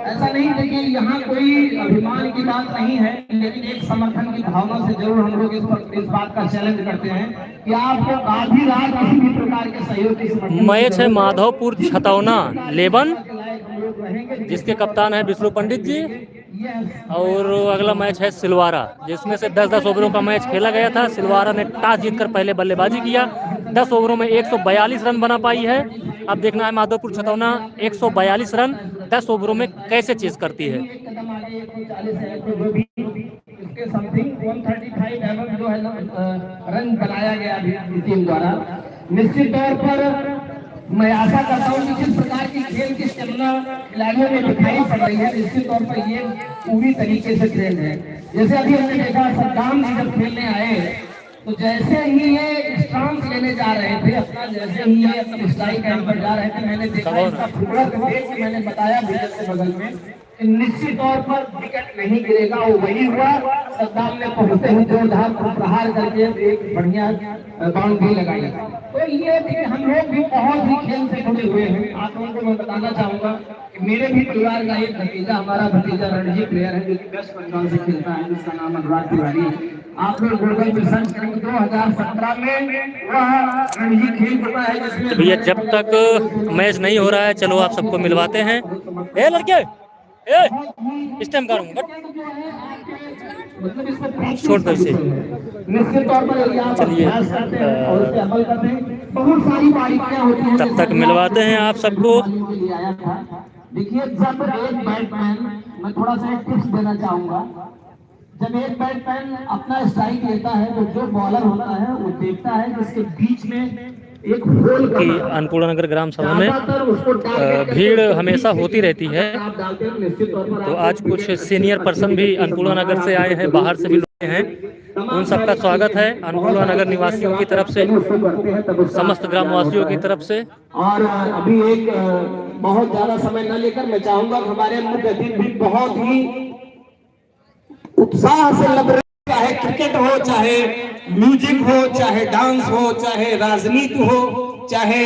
ऐसा नहीं देखिए यहाँ कोई अभिमान की बात नहीं है, लेकिन एक समर्थन की भावना से जरूर हम लोग इस बात का चैलेंज करते हैं कि आपको आधी रात किसी भी प्रकार के सहयोग की मैच है माधवपुर छतौना 11, जिसके कप्तान है विष्णु पंडित जी, और अगला मैच है सिलवारा, जिसमें से 10-10 ओवरों का मैच खेला गया था। सिलवारा ने टॉस जीतकर पहले बल्लेबाजी किया, 10 ओवरों में 142 रन बना पाई है। अब देखना है माधवपुर छतौना 142 रन 10 ओवरों में कैसे चेस करती है। रन बनाया गया टीम द्वारा। निश्चित तौर पर मैं आशा करता हूँ कि जिस प्रकार की खेल की स्टेमिना खिलाड़ियों में दिखाई पड़ रही है, निश्चित तौर पर ये पूरी तरीके से ट्रेंड है। जैसे अभी हमने देखा सद्दाम जी जब खेलने आए तो जैसे ही ये स्टांस लेने जा रहे थे अपना, जैसे ही ये स्ट्राइक एंड पर जा रहे थे, मैंने देखा इसका फुटबॉल देख के मैंने बताया विकेट के बगल में कि निश्चित तौर पर विकेट नहीं गिरेगा। वो वही हुआ, सद्दाम ने पहुंचते ही जोरदार प्रहार करके एक बढ़िया बाउंड्री लगाई। तो ये देखिए हम लोग भी बहुत ही खेल से जुड़े हुए हैं। आप लोगों को मैं बताना चाहूंगा कि मेरे भी परिवार का एक भतीजा, हमारा भतीजा रणजी प्लेयर है जो कि वेस्ट बंगाल से खेलता है, जिसका नाम अनुराग तिवारी है। आप लोग गूगल पर सर्च करेंगे 2017 में वह रणजी खेल चुका है, जिसमें भैया जब तक मैच नहीं हो रहा है, चलो आप सबको मिलवाते हैं। ए लड़के इस टाइम करूंगा छोड़ दो इसे। निश्चित तौर पर चलिए बहुत सारी बारीकियां होती हैं, तब तक मिलवाते हैं आप सबको। देखिए जब एक बैट्समैन, मैं थोड़ा सा एक टिप्स देना चाहूंगा, जब एक बैट्समैन अपना स्ट्राइक लेता है तो जो बॉलर होता है वो देखता है कि इसके बीच में एक होल की अन्नपूर्णा नगर ग्राम सभा में भीड़ हमेशा होती रहती है। तो आज कुछ सीनियर पर्सन भी अन्नपूर्णा नगर से आए हैं, बाहर से भी लोग हैं, उन सबका स्वागत है अन्नपूर्णा नगर निवासियों की तरफ से, समस्त ग्रामवासियों की तरफ से। और अभी एक बहुत ज्यादा समय न लेकर मैं चाहूंगा कि हमारे मुख्य अतिथि भी बहुत ही उत्साह से लग रहे, चाहे क्रिकेट हो, चाहे म्यूजिक हो, चाहे डांस हो, चाहे राजनीति हो, चाहे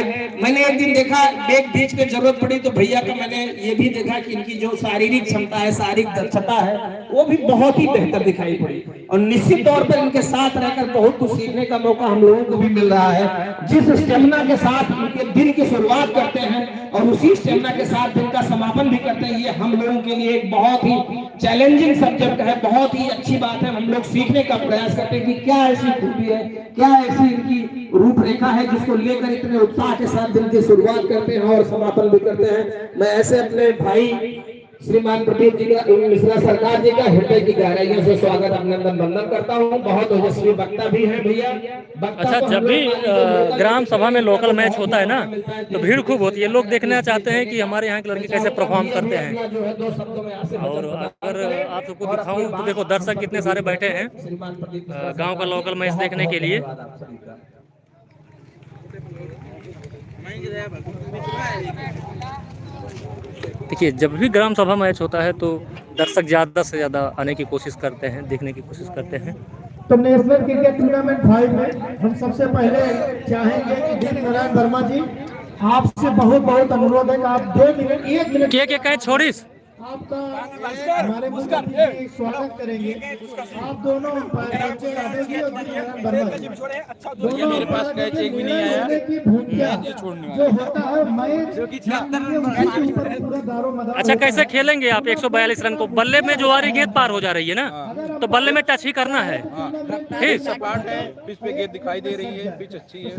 मैंने एक दिन देखा बैग बीच में जरूरत पड़ी तो भैया का मैंने ये भी देखा कि इनकी जो शारीरिक क्षमता है, शारीरिक दक्षता है, वो भी बहुत ही बेहतर दिखाई पड़ी। और निश्चित तौर पर इनके साथ रहकर बहुत कुछ सीखने का मौका हम लोगों को भी मिल रहा है। जिस स्टेमिना के साथ इनके दिन की शुरुआत करते हैं और उसी स्टेमिना के साथ दिन का समापन भी करते हैं, ये हम लोगों के लिए एक बहुत ही चैलेंजिंग सब्जेक्ट है। बहुत ही अच्छी बात है, हम लोग सीखने का प्रयास करते हैं कि क्या ऐसी खूबी है, क्या ऐसी इनकी रूपरेखा है जिसको लेकर इतने उत्साह के साथ दिन की शुरुआत करते हैं और समापन भी करते हैं। मैं ऐसे अपने भाई श्रीमान प्रदीप जी का, मिश्रा सरकार जी का हृदय की गहराइयों से स्वागत अभिनंदन वंदन करता हूँ। बहुत ओजस्वी वक्ता भी है भैया। अच्छा, जब भी ग्राम सभा में लोकल मैच होता है ना तो भीड़ खूब होती है। लोग देखना चाहते हैं कि हमारे यहाँ के लड़के कैसे परफॉर्म करते हैं। और अगर आप सबको दिखाऊं तो देखो दर्शक कितने सारे बैठे हैं गांव का लोकल मैच देखने के लिए। देखिए, जब भी ग्राम सभा मैच होता है तो दर्शक ज़्यादा से ज़्यादा आने की कोशिश करते हैं, देखने की कोशिश करते हैं। तो नेशनल क्रिकेट टूर्नामेंट 5 में हम सबसे पहले चाहेंगे कि दिन नारायण वर्मा जी आपसे बहुत बहुत अनुरोध है कि आप 2 मिनट 1 मिनट के कैच छोड़िस आपका हमारे मुख्यमंत्री स्वागत करेंगे। आप दोनों बच्चे यादव जी और दिन नारायण वर्मा जी दोनों मेरे पास कैच एक भी नहीं आया की भूमिका जो होता है मैच जो कि 76 पूरा दारोमदार। अच्छा, कैसे खेलेंगे आप 142 रन को? बल्ले में जो आ रही गेंद पार हो जा रही है ना, तो बल्ले में टच ही करना है। ठीक, सपाट है, पिच पे गेंद दिखाई दे रही है, पिच अच्छी है,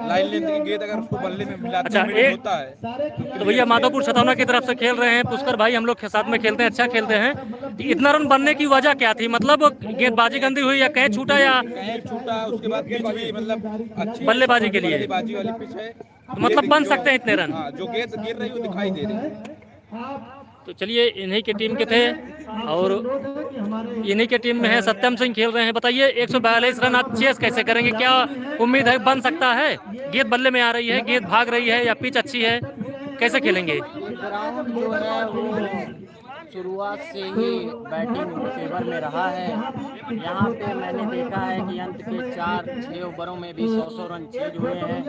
लाइन लेंथ की गेंद अगर उसको बल्ले में मिलाते अच्छा, हैं होता है। तो भैया माधोपुर छतौना की तरफ से खेल रहे हैं पुष्कर भाई, हम लोग के साथ में खेलते हैं, अच्छा खेलते हैं। इतना रन बनने की वजह क्या थी? मतलब गेंदबाजी गंदी हुई या कैच छूटा या कैच छूटा, उसके बाद पिच भी मतलब अच्छी बल्लेबाजी के लिए बल्लेबाजी वाली पिच है, तो मतलब बन सकते हैं इतने रन। जो गेंद गिर रही है वो दिखाई दे रही है। तो चलिए, इन्हीं की टीम के थे और इन्हीं के टीम में है सत्यम सिंह खेल रहे हैं। बताइए 142 रन आप चेस कैसे करेंगे? क्या उम्मीद है बन सकता है? गेंद बल्ले में आ रही है, गेंद भाग रही है या पिच अच्छी है, कैसे खेलेंगे? ग्राउंड जो है वो शुरुआत से ही बैटिंग फेवर में रहा है। यहाँ पे मैंने देखा है कि अंत के 4-6 ओवरों में भी 100 रन चेज हुए हैं।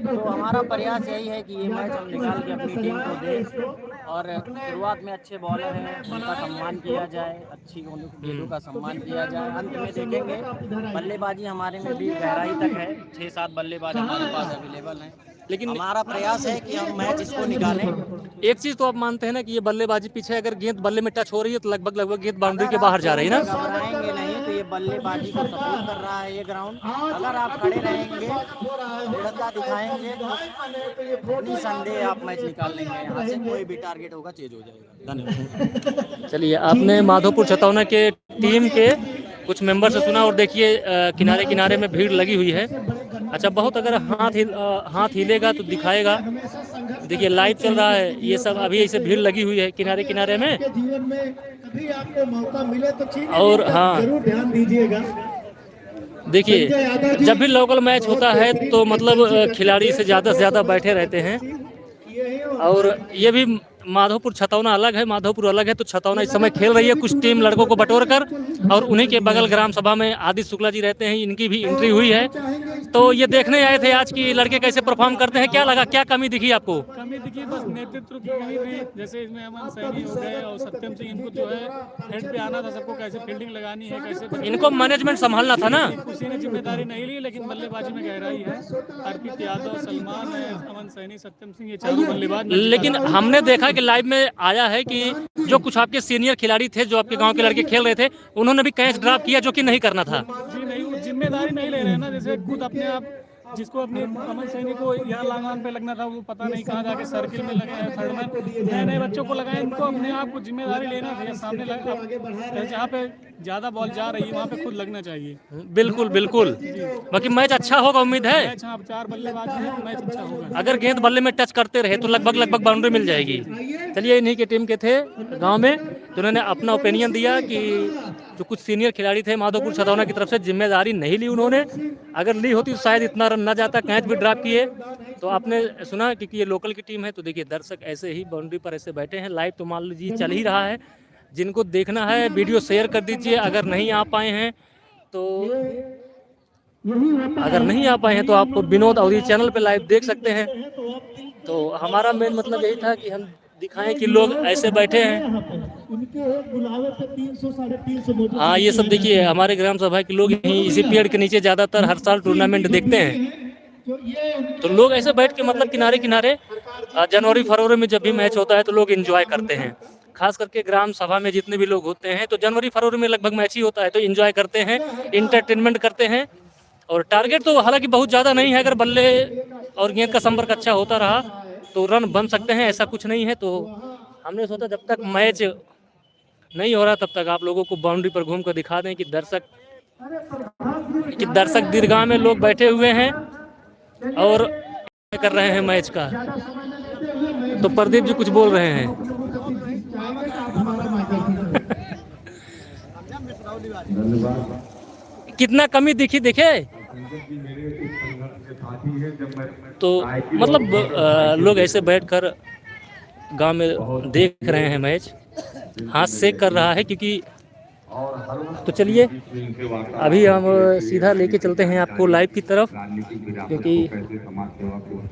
तो हमारा प्रयास यही है कि ये मैच हम निकाल के अपनी टीम को दें और शुरुआत में अच्छे बॉलर हैं उनका सम्मान किया जाए, अच्छी गेंदों का सम्मान किया जाए। अंत में देखेंगे बल्लेबाजी हमारे में भी गहराई तक है, 6-7 बल्लेबाज हमारे पास अवेलेबल हैं, लेकिन हमारा प्रयास है कि हम मैच इसको निकालें। एक चीज तो आप मानते हैं ना कि ये बल्लेबाजी पीछे अगर गेंद बल्ले में टच हो रही है तो लगभग गेंद बाउंड्री के बाहर जा रही है ना? घबराएंगे नहीं, तो ये बल्लेबाजी को सपोर्ट कर रहा है ये ग्राउंड। अगर आप खड़े रहेंगे, दृढ़ता दिखाएंगे तो निसंदेह आप मैच निकाल लेंगे। यहाँ से कोई भी टारगेट होगा चेज हो जाएगा। धन्यवाद। चलिए, आपने माधोपुर छतौना के टीम के कुछ मेंबर से सुना और देखिए किनारे किनारे में भीड़ लगी हुई है। अच्छा, बहुत अगर हाथ हिलेगा तो दिखाएगा। देखिए लाइव चल रहा है ये सब, अभी ऐसे भीड़ लगी हुई है किनारे किनारे में। जीवन में कभी आपको मौका मिले तो और हाँ, जरूर ध्यान दीजिएगा। देखिए जब भी लोकल मैच होता है तो मतलब खिलाड़ी से ज़्यादा बैठे रहते हैं। और ये भी माधोपुर छतौना अलग है, माधोपुर अलग है, तो छतौना इस समय खेल रही है कुछ टीम लड़कों को बटोर कर। और उन्हीं के बगल ग्राम सभा में आदित्य शुक्ला जी रहते हैं, इनकी भी एंट्री हुई है। तो ये देखने आए थे आज की लड़के कैसे परफॉर्म करते हैं। क्या लगा, क्या कमी दिखी आपको? कमी दिखी बस नेतृत्व की कमी थी। जैसे इसमें अमन सैनी हो गए और सत्यम सिंह, इनको जो है हेड पे आना था, सबको कैसे फील्डिंग लगानी है, कैसे इनको मैनेजमेंट संभालना था ना। किसी ने जिम्मेदारी नहीं ली, लेकिन बल्लेबाजी में गहराई है। अर्पित यादव, सलमान है, अमन सैनी, सत्यम सिंह, ये चारों बल्लेबाज। लेकिन हमने देखा कि लाइव में आया है कि जो कुछ आपके सीनियर खिलाड़ी थे, जो आपके गांव के लड़के खेल रहे थे, उन्होंने भी कैच ड्रॉप किया, जो कि नहीं करना था। जी नहीं, वो जिम्मेदारी नहीं ले रहे हैं ना। जैसे खुद अपने आप, जिसको अपने अमन सैनी को यहाँ लांगान पे लगना था, वो पता नहीं कहाँ जाके सर्किल में लगे हैं, थर्ड में नए बच्चों को लगाए। इनको अपने आप को जिम्मेदारी लेना चाहिए। सामने जहाँ पे ज्यादा बॉल जा रही है वहाँ पे खुद लगना चाहिए। बिल्कुल बिल्कुल, बाकी मैच अच्छा होगा, उम्मीद है। मैच, हाँ, 4 बल्लेबाज हैं, मैच अच्छा होगा। अगर गेंद बल्ले में टच करते रहे तो लगभग बाउंड्री मिल जाएगी। चलिए, इन्हीं की टीम के थे गांव में, जिन्होंने अपना ओपिनियन दिया कि जो कुछ सीनियर खिलाड़ी थे माधोपुर छतौना की तरफ से, जिम्मेदारी नहीं ली उन्होंने। अगर ली होती तो शायद इतना रन न जाता, कैच भी ड्रॉप किए। तो आपने सुना क्योंकि ये लोकल की टीम है। तो देखिए दर्शक ऐसे ही बाउंड्री पर ऐसे बैठे हैं। लाइव तो मान लीजिए चल ही रहा है। जिनको देखना है वीडियो शेयर कर दीजिए, अगर नहीं आ पाए हैं तो अगर नहीं आ पाए हैं तो आप विनोद अवधी चैनल पे लाइव देख सकते हैं। तो हमारा मेन मतलब यही था कि हम दिखाएं कि लोग ऐसे बैठे हैं। हाँ, ये सब देखिए हमारे ग्राम सभा के लोग यहीं इसी पेड़ के नीचे ज़्यादातर हर साल टूर्नामेंट देखते हैं। तो लोग ऐसे बैठ के मतलब किनारे किनारे जनवरी फरवरी में जब भी मैच होता है तो लोग एंजॉय करते हैं। खास करके ग्राम सभा में जितने भी लोग होते हैं तो जनवरी फरवरी में लगभग मैच ही होता है, तो एंजॉय करते हैं, इंटरटेनमेंट करते हैं। और टारगेट तो हालांकि बहुत ज़्यादा नहीं है, अगर बल्ले और गेंद का संपर्क अच्छा होता रहा तो रन बन सकते हैं, ऐसा कुछ नहीं है। तो हमने सोचा जब तक मैच नहीं हो रहा तब तक आप लोगों को बाउंड्री पर घूम कर दिखा दें कि दर्शक दीर्घा में लोग बैठे हुए हैं और कर रहे हैं मैच का। तो प्रदीप जी कुछ बोल रहे हैं। कितना कमी दिखी देखे, तो मतलब लोग ऐसे बैठकर गांव में देख रहे हैं मैच, हाथ सेक कर रहा है क्योंकि। तो चलिए अभी हम सीधा लेके चलते हैं आपको लाइव की तरफ, क्योंकि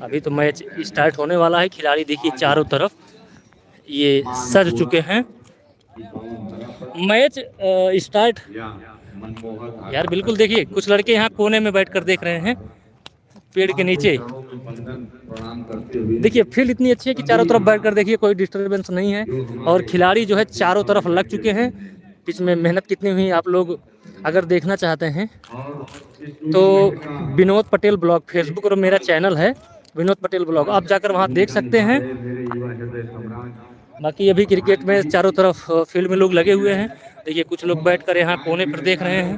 अभी तो मैच स्टार्ट होने वाला है। खिलाड़ी देखिए चारों तरफ ये सज चुके हैं। मैच स्टार्ट यार बिल्कुल देखिए, कुछ लड़के यहाँ कोने में बैठकर देख रहे हैं पेड़ के नीचे। देखिए फील्ड इतनी अच्छी है कि चारों तरफ बैठकर देखिए कोई डिस्टरबेंस नहीं है। और खिलाड़ी जो है चारों तरफ लग चुके हैं। पिच में मेहनत कितनी हुई आप लोग अगर देखना चाहते हैं तो विनोद पटेल ब्लॉग फेसबुक और मेरा चैनल है विनोद पटेल ब्लॉग, आप जाकर वहाँ देख सकते हैं। बाकी अभी क्रिकेट में चारों तरफ फील्ड में लोग लगे हुए हैं। देखिए कुछ लोग बैठकर यहाँ कोने पर देख रहे हैं।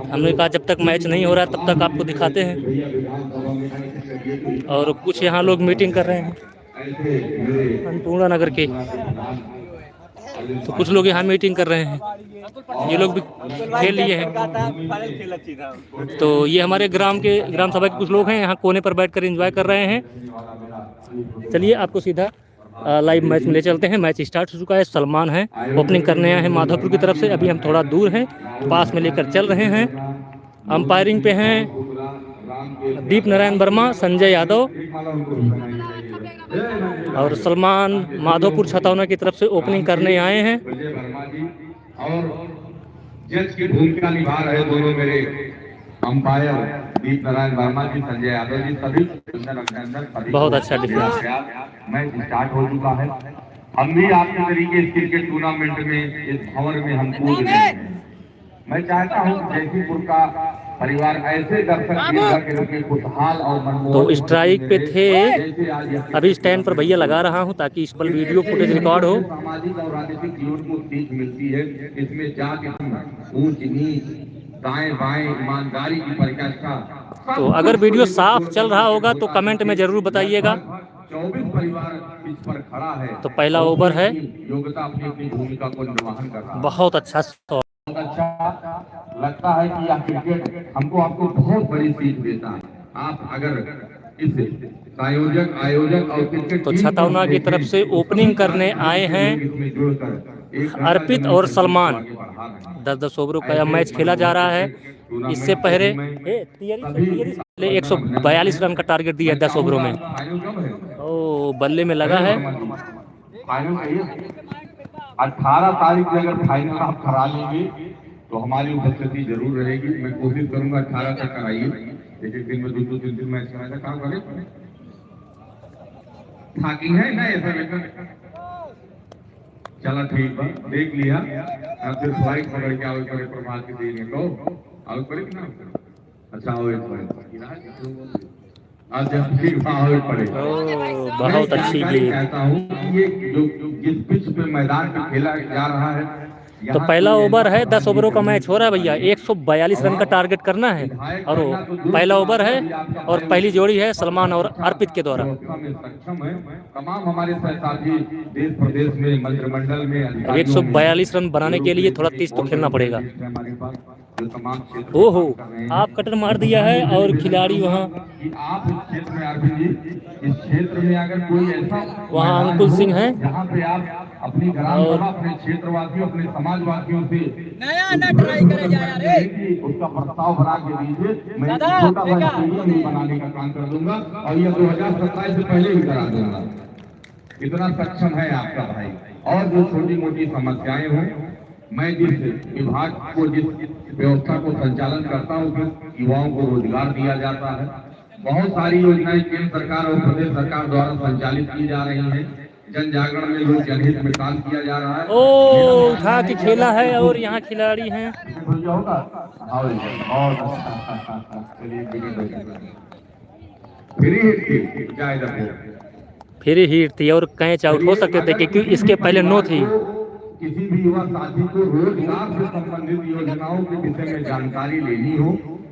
हमने कहा जब तक मैच नहीं हो रहा तब तक आपको दिखाते हैं। और कुछ यहाँ लोग मीटिंग कर रहे हैं अन्नपूर्णा नगर के, तो कुछ लोग यहाँ मीटिंग कर रहे हैं। ये लोग भी खेल लिए हैं। तो ये हमारे ग्राम सभा के कुछ लोग हैं, यहाँ कोने पर बैठकर एंजॉय कर रहे हैं। चलिए आपको सीधा लाइव मैच में ले चलते हैं। मैच स्टार्ट हो चुका है। सलमान है ओपनिंग करने आए हैं माधोपुर की तरफ से। अभी हम थोड़ा दूर हैं, पास में लेकर चल रहे हैं। अंपायरिंग पे हैं दीप नारायण वर्मा, संजय यादव और सलमान माधोपुर छतौना की तरफ से ओपनिंग करने आए हैं। और जज की भूमिका निभा रहे दोनों मेरे अंपायर दीप नारायण वर्मा जी, संजय यादव जी, सभी बहुत अच्छा डिफेंस। मैच स्टार्ट हो चुका है। हम भी आपके तरीके इस क्रिकेट टूर्नामेंट में इस भंवर में हम कूद रहे हैं। मैं चाहता हूँ जयपुर का परिवार ऐसे दर्शक खुशहाल और मनमोहक। तो स्ट्राइक पे थे, अभी स्टैंड पर भैया लगा रहा हूं ताकि इस पर वीडियो फुटेज रिकॉर्ड हो। सामाजिक और राजनीतिक जीवन को सीख मिलती है। इसमें जाति ऊंच नीच दाएं बाएं ईमानदारी की परिकाष्ठा। तो अगर वीडियो साफ चल रहा होगा तो कमेंट में जरूर बताइएगा। 24 परिवार पिच पर खड़ा है। तो पहला ओवर है, योग्यता अपनी अपनी भूमिका को निर्वहन कर रहा है। बहुत अच्छा शॉट। अच्छा लगता है कि यह क्रिकेट आपको बहुत बड़ी सीख देता है। आप अगर इस आयोजक और क्रिकेट तो छतौना की तरफ से ओपनिंग करने आए हैं अर्पित और सलमान। 10-10 ओवरों का मैच खेला जा रहा है। इससे पहले 142 रन का टारगेट दिया 10 ओवरों में। ओ बल्ले में लगा है। 18 तारीख में अगर फाइनल आप करा लेंगे तो हमारी उपस्थिति जरूर रहेगी। मैं कोशिश करूंगा 18 तक कराइए। एक दिन में 2-3 मैच कराने का काम करें। थाकी है ना ऐसा लेकर चला ठीक है, देख लिया। अब फिर फ्लाइट पकड़ के आओ करे प्रभात के दिन को आओ करे ना। अच्छा आओ एक बार आज जब फिर आओ पड़े। बहुत अच्छी गेंद। कहता हूं कि ये जो जिस पिच पे मैदान पे खेला जा रहा है। तो पहला ओवर है, 10 ओवरों का मैच हो रहा है भैया। 142 रन का टारगेट करना है और पहला ओवर है और पहली जोड़ी है सलमान और अर्पित के द्वारा। तमाम हमारे सहसाथी देश प्रदेश में मंत्रिमंडल में 142 रन बनाने के लिए थोड़ा तेज तो खेलना पड़ेगा। जो तमाम क्षेत्र ओहो, आप कटर मार दिया है और खिलाड़ी वहाँ कि आप इस क्षेत्र में आरपी जी, इस क्षेत्र में अगर कोई ऐसा वहाँ अंकुल सिंह हैं जहाँ पे आप अपनी ग्राम सभा अपने क्षेत्रवासियों अपने समाजवासियों से नया ना ट्राई करे जा यार उसका प्रस्ताव बना के दीजिए। मैं छोटा बड़ा बनाने का काम कर दूंगा और यह 2027 से पहले ही करा दूंगा। इतना सक्षम है आपका भाई। और जो छोटी मोटी समस्याएं हों, मैं जिस विभाग को जिस व्यवस्था को संचालन करता हूँ कि युवाओं को रोजगार दिया जाता है, बहुत सारी योजनाएं केंद्र सरकार और प्रदेश सरकार द्वारा संचालित की जा रही हैं। जन जागरण में लोक जनहित में काम किया जा रहा है। ओ उठा के खेला है और यहाँ खिलाड़ी हैं। फिर हिट थी और कैच आउट हो सकते थे क्योंकि इसके पहले नो थी। किसी भी युवा साथी को रोजगार से संबंधित योजनाओं के विषय में जानकारी लेनी हो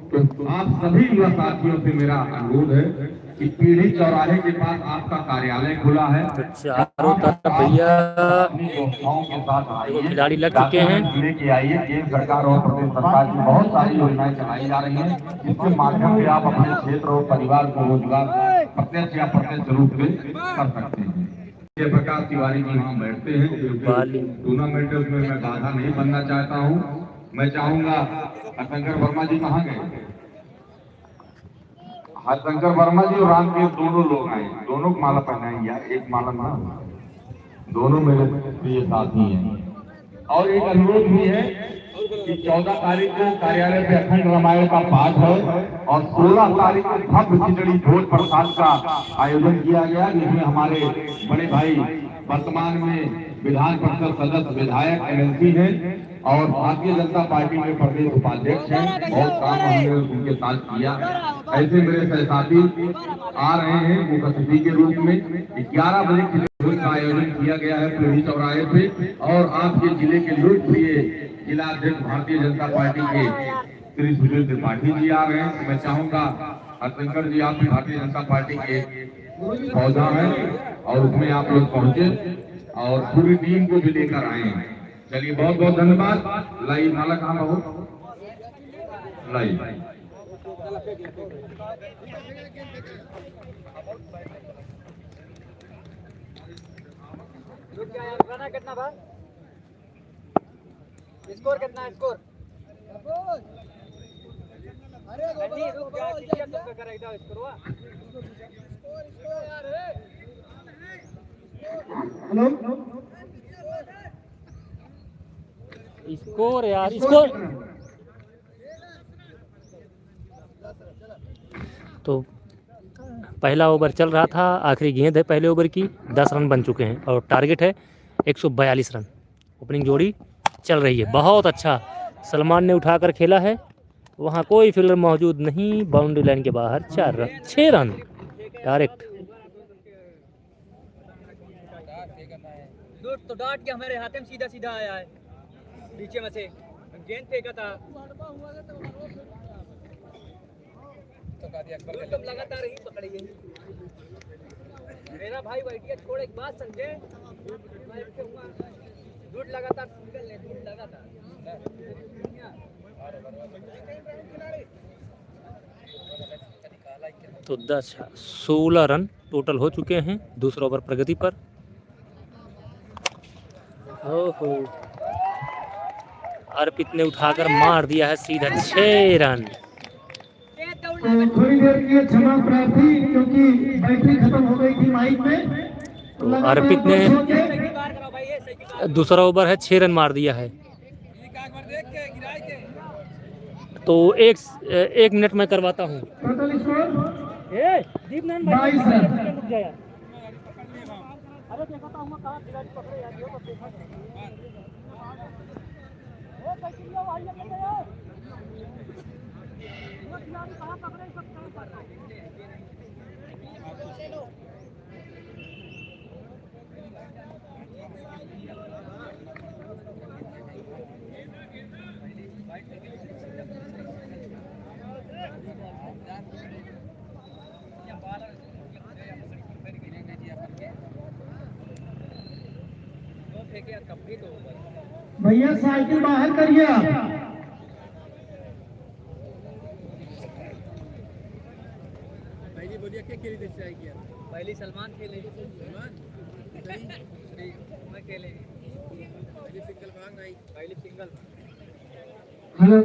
तो आप सभी युवा साथियों से मेरा अनुरोध है कि पीढ़ी चौराहे के पास आपका कार्यालय खुला है। चारों तरफ भैया के साथ खिलाड़ी लग चुके हैं। लेके आइए। केंद्र सरकार और प्रदेश सरकार की बहुत सारी योजनाएं चलाई जा रही हैं, जिसके माध्यम से आप अपने क्षेत्र और परिवार को रोजगार प्रत्यक्ष या अप्रत्यक्ष रूप से कर सकते हैं। प्रकाश तिवारी जी वहाँ बैठते हैं टूर्नामेंट में मैं बाधा नहीं बनना चाहता हूँ। मैं चाहूंगा हरशंकर वर्मा जी कहाँ गए? हरशंकर वर्मा जी और रामदेव दोनों लोग आए, दोनों को माला पहनाएंगे यार, एक माला ना, दोनों मेरे प्रिय साथी हैं। और एक अनुरोध भी है कि 14 तारीख को कार्यालय पे अखंड रामायण का पाठ है और 16 तारीख को भव्य खिचड़ी भोज प्रसाद का आयोजन किया गया, जिसमें हमारे बड़े भाई वर्तमान में विधान परिषद सदस्य विधायक एनएलसी हैं और भारतीय जनता पार्टी में प्रदेश उपाध्यक्ष हैं। बहुत काम हमने उनके साथ किया। ऐसे मेरे सहसाथी आ रहे हैं मुख्य अतिथि के रूप में। 11 बजे खिचड़ी का आयोजन किया गया है पीढ़ी चौराहे पे और आपके जिले के लोकप्रिय जिला अध्यक्ष भारतीय जनता पार्टी के श्री सुनील त्रिपाठी जी आ रहे हैं। मैं चाहूंगा हरशंकर जी आप भी भारतीय जनता पार्टी के पौधा हैं और उसमें आप लोग पहुंचे और पूरी टीम को भी लेकर आए हैं। चलिए बहुत बहुत धन्यवाद। लाई माला कहाँ हो? लाई कितना बार स्कोर कितना है? स्कोर अरे रुक जा कितना तुमका करेगा स्कोर हुआ? स्कोर यार स्कोर। तो पहला ओवर चल रहा था, आखिरी गेंद है पहले ओवर की। 10 रन बन चुके हैं और टारगेट है 142 रन। ओपनिंग जोड़ी चल रही है, बहुत अच्छा सलमान ने उठाकर खेला है। वहाँ कोई फील्डर मौजूद नहीं, बाउंड्री लाइन के बाहर 6 रन डायरेक्ट। तो डाट के हमारे हाथ में सीधा सीधा आया है, पीछे में से गेंद फेंका था तो लगातार ही पकड़ी गई। मेरा भाई बैठिए, छोड़ एक बात समझे, दूध लगातार सिंगल ले, दूध लगातार तो 16 रन टोटल हो चुके हैं दूसरा ओवर प्रगति पर। ओहो, अर्पित ने उठाकर मार दिया है सीधा 6 रन। थोड़ी देर के लिए क्षमा प्रार्थी क्योंकि बैटरी खत्म हो गई थी माइक में। तो अर्पित ने दूसरा ओवर है 6 रन मार दिया है। तो एक मिनट में करवाता हूँ। Total score 22 run. अरे देखा था हूँ कहाँ खिलाड़ी पकड़े यार, ये तो देखा वो साइकिल लो भाई लगे यार, वो खिलाड़ी कहाँ पकड़े सब कहाँ पर भैया साइकिल बाहर करिए आप। पहले सलमान खेले, मैं खेले, पहले सिंगल हेलो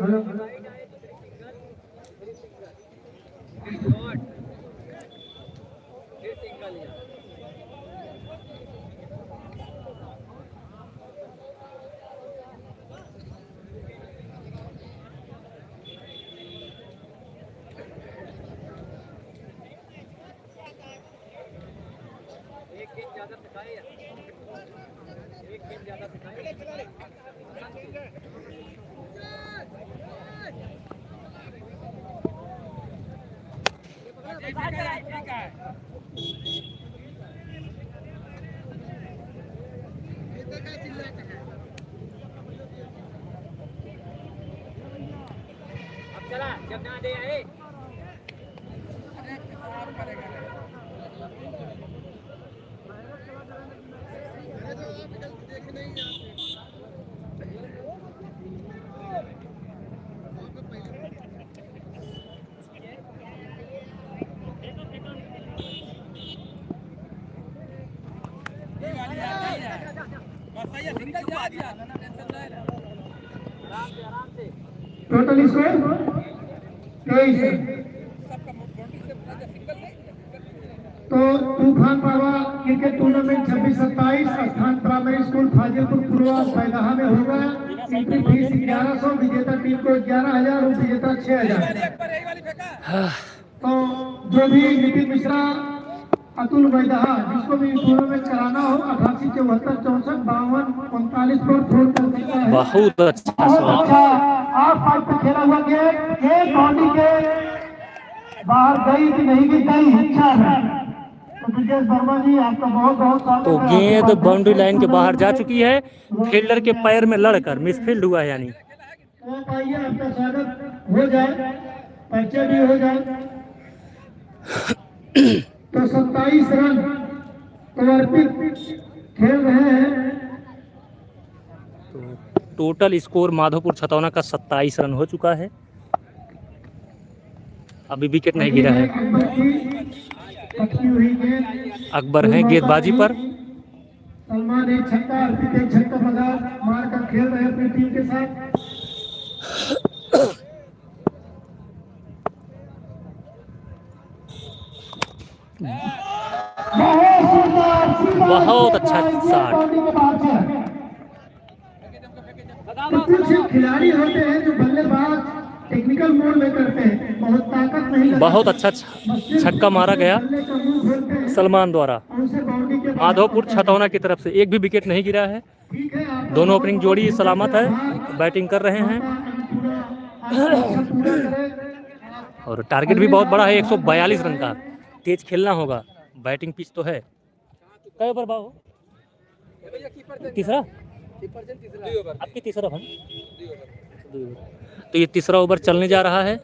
अब चला जब ना दे आए टोटल स्कोर 23। तो तूफान बाबा क्रिकेट टूर्नामेंट 26-27 स्थान प्राइमरी स्कूल फाजिलपुर पूर्वा बैदाहा में होगा। एंट्री फीस 1100, विजेता टीम को 11,000 और विजेता 6,000। तो जो भी नितिन मिश्रा, अतुल बैदाहा जिसको भी टूर्नामेंट कराना हो 88 74 64 52 39 पर फोन कर सकता है। बहुत अच्छा बहुत अच्छा आप फाइट पे खेला हुआ गेम एक बाउंड्री के बाहर गई कि नहीं गई, अच्छा है। तो ब्रिजेश वर्मा जी आपका बहुत बहुत स्वागत तो है। गेंद बाउंड्री लाइन के बाहर जा चुकी है, फील्डर के पैर में लड़कर मिसफील्ड हुआ है, यानी आप आइए, आपका स्वागत हो जाए, परिचय भी हो जाए। तो 27 रन तो अर्पित खेल रहे हैं। टोटल स्कोर माधोपुर छतौना का 27 रन हो चुका है। अभी विकेट नहीं गिरा है। अकबर हैं गेंदबाजी पर। सलमान एक छक्का, अर्पित एक छक्का मार कर खेल रहे हैं अपनी टीम के साथ। बहुत अच्छा शॉट। कुछ खिलाड़ी होते हैं जो बल्लेबाज टेक्निकल मोड में करते हैं, बहुत ताकत नहीं लगती। बहुत अच्छा छक्का मारा गया सलमान द्वारा। माधोपुर छतौना की तरफ से एक भी विकेट नहीं गिरा है। दोनों ओपनिंग जोड़ी सलामत है, बैटिंग कर रहे हैं और टारगेट भी बहुत बड़ा है, 142 रन का। तेज खेलना होगा, बैटिंग पिच तो है। कई ओवर बाबू? तीसरा? आपकी तीसरा भाई? तो ये तीसरा ओवर चलने जा रहा है।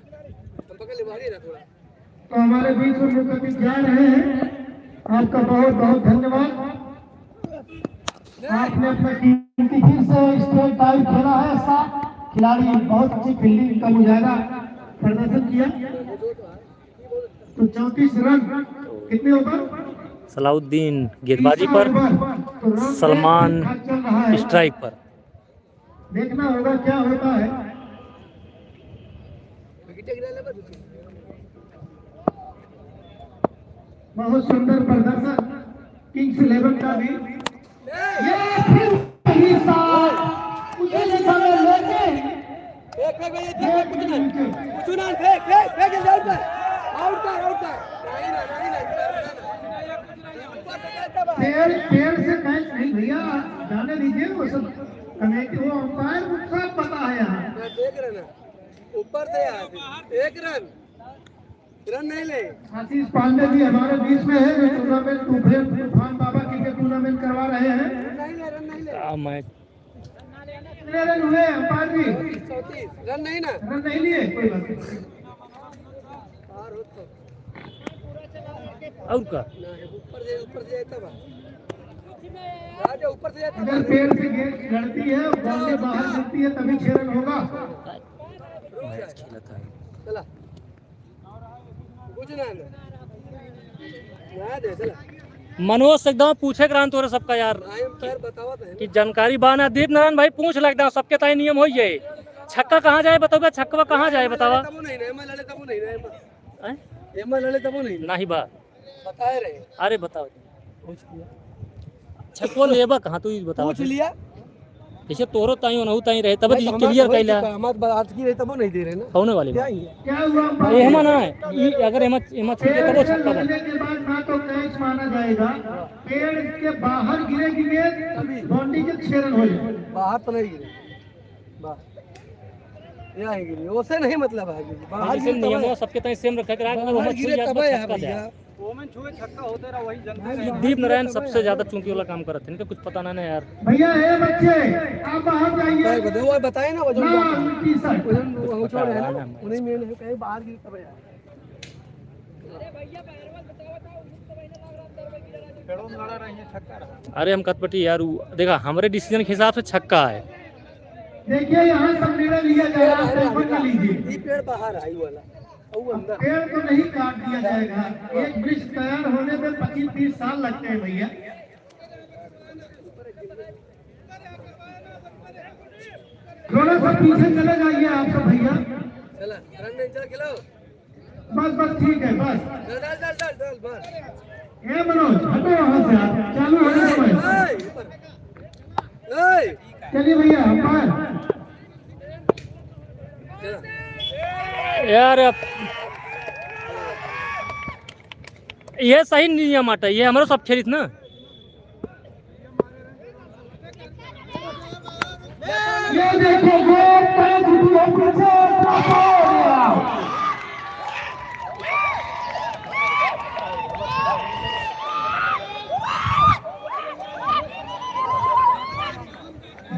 तो हमारे बीच में मुकदमे जा रहे हैं, आपका बहुत बहुत धन्यवाद। आपने अपना कीमती फिर से स्टेट टाइम खेला है। साथ खिलाड़ी बहुत अच्छी फील्डिंग का मुजाहिदा प्रदर्शन किया। तो 34 रन कितने ओवर? सलाउद्दीन गेंदबाजी पर, सलमान स्ट्राइक पर। देखना होगा क्या होता है। बहुत सुंदर प्रदर्शन किंग्स 11 का भी। ये फिर वही शॉट उसी दिशा में लेके पेड़ से कैच नहीं भैया, जाने दीजिए। वो सब कमेटी वो अंपायर को सब पता है। यहाँ देख रहे ना, ऊपर से एक रन नहीं ले। आशीष पांडे जी हमारे बीच में है, जो टूर्नामेंट तूफान बाबा क्रिकेट टूर्नामेंट करवा रहे हैं। मैच कितने रन हुए अंपायर जी? 34 रन नहीं ना, रन नहीं लिए, कोई बात नहीं। और का ऊपर से जाता ऊपर से जाता। अगर पेड़ से गेंद लड़ती है, बॉल के बाहर गिरती है, तभी 6 रन होगा। मैच खेला था। चला कुछ ना मनोज से एकदम पूछे करान तोरे सबका यार कि जानकारी बाना। दीप नारायण भाई पूछ ला एकदम सबके ताई नियम हो ये। छक्का कहाँ जाए बताओ, छक्का कहाँ जाए बतावा। नहीं बा अरे बताओ छक्को लेबा कहाँ तू बताओ। जैसे तोरो ताई होना ताई रहे तब क्लियर कैला बात की रहे तब नहीं दे रहे ना होने वाली ये हम ना है अगर एमा एमा छक्के तब छक्का बा के बाद ना तो कैच माना जाएगा, पेड़ के बाहर गिरेगी गेंद बाउंड्री के छेदन हो जाए। बाहर तो नहीं गिरे यहाँ गिरी उसे नहीं मतलब है बाहर गिरे नियम सबके ताई सेम रखा के अगर हम छुए जात छक्का जाए। छक्का होते रहा वही जनता दीप नारायण सबसे ज्यादा चूंकि वाला काम करते हैं, इनका कुछ पता ना यार। भैया है बच्चे आप बाहर जाइए। वो बताए ना वजन वजन छोड़ है ना उन्हीं में है कहीं बाहर गिर तब यार। अरे हम कटपटी यार देखा हमारे डिसीजन के हिसाब से छक्का है। देखिए यहाँ सब निर्णय लिया जाएगा, लीजिए पेड़ बाहर आई वाला पेड़ को नहीं काट दिया जाएगा। एक वृक्ष तैयार होने में 25-30 साल लगते हैं भैया। थोड़ा सा पीछे चले जाइए आप सब भैया। बस ठीक है बस। ये मनोज हटो वहाँ से, आप चालू होने समय चलिए भैया यार ये सही नियम आटा ये हमारा सब खेलित ना। ये देखो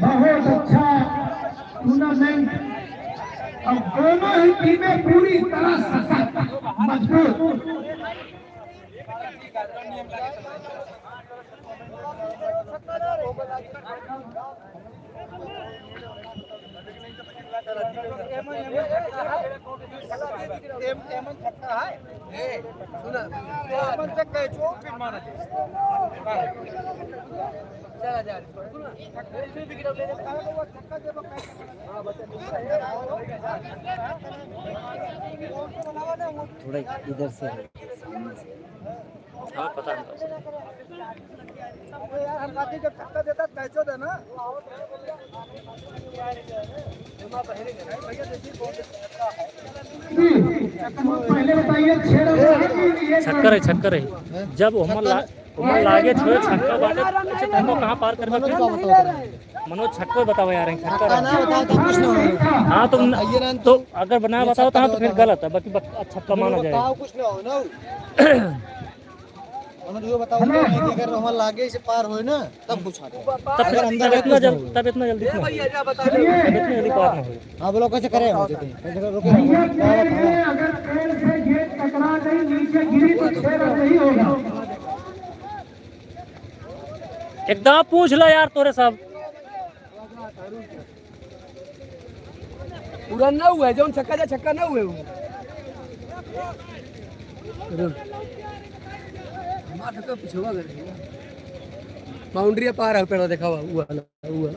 बहुत अच्छा टूर्नामेंट। अब दोनों ही टीमें पूरी तरह सशक्त मजबूत। थोड़ा इधर से हाँ पता है जब छक्का देता कैचो देना पहले बताइए छक्कर है जब हम लागे छोड़े छक्का बाटे तुमको कहाँ पार करवा मनोज छक्को बताओ यार छक्का हाँ तुम तो अगर बना बताओ तो फिर गलत है बाकी छक्का माना जाएगा। कुछ ना हो ना बताओ अगर वहाँ लागे से पार हो ना तब कुछ तब इतना जल्दी पार ना हो। आप लोग कैसे करें अगर पेड़ से गेट टकरा गई नीचे गिरी तो 6 रन नहीं होगा। एकदम पूछ लो यार तोरे साहब पूरा ना हुआ है जो छक्का ना हुए बाउंड्री पार है पेड़ देखा हुआ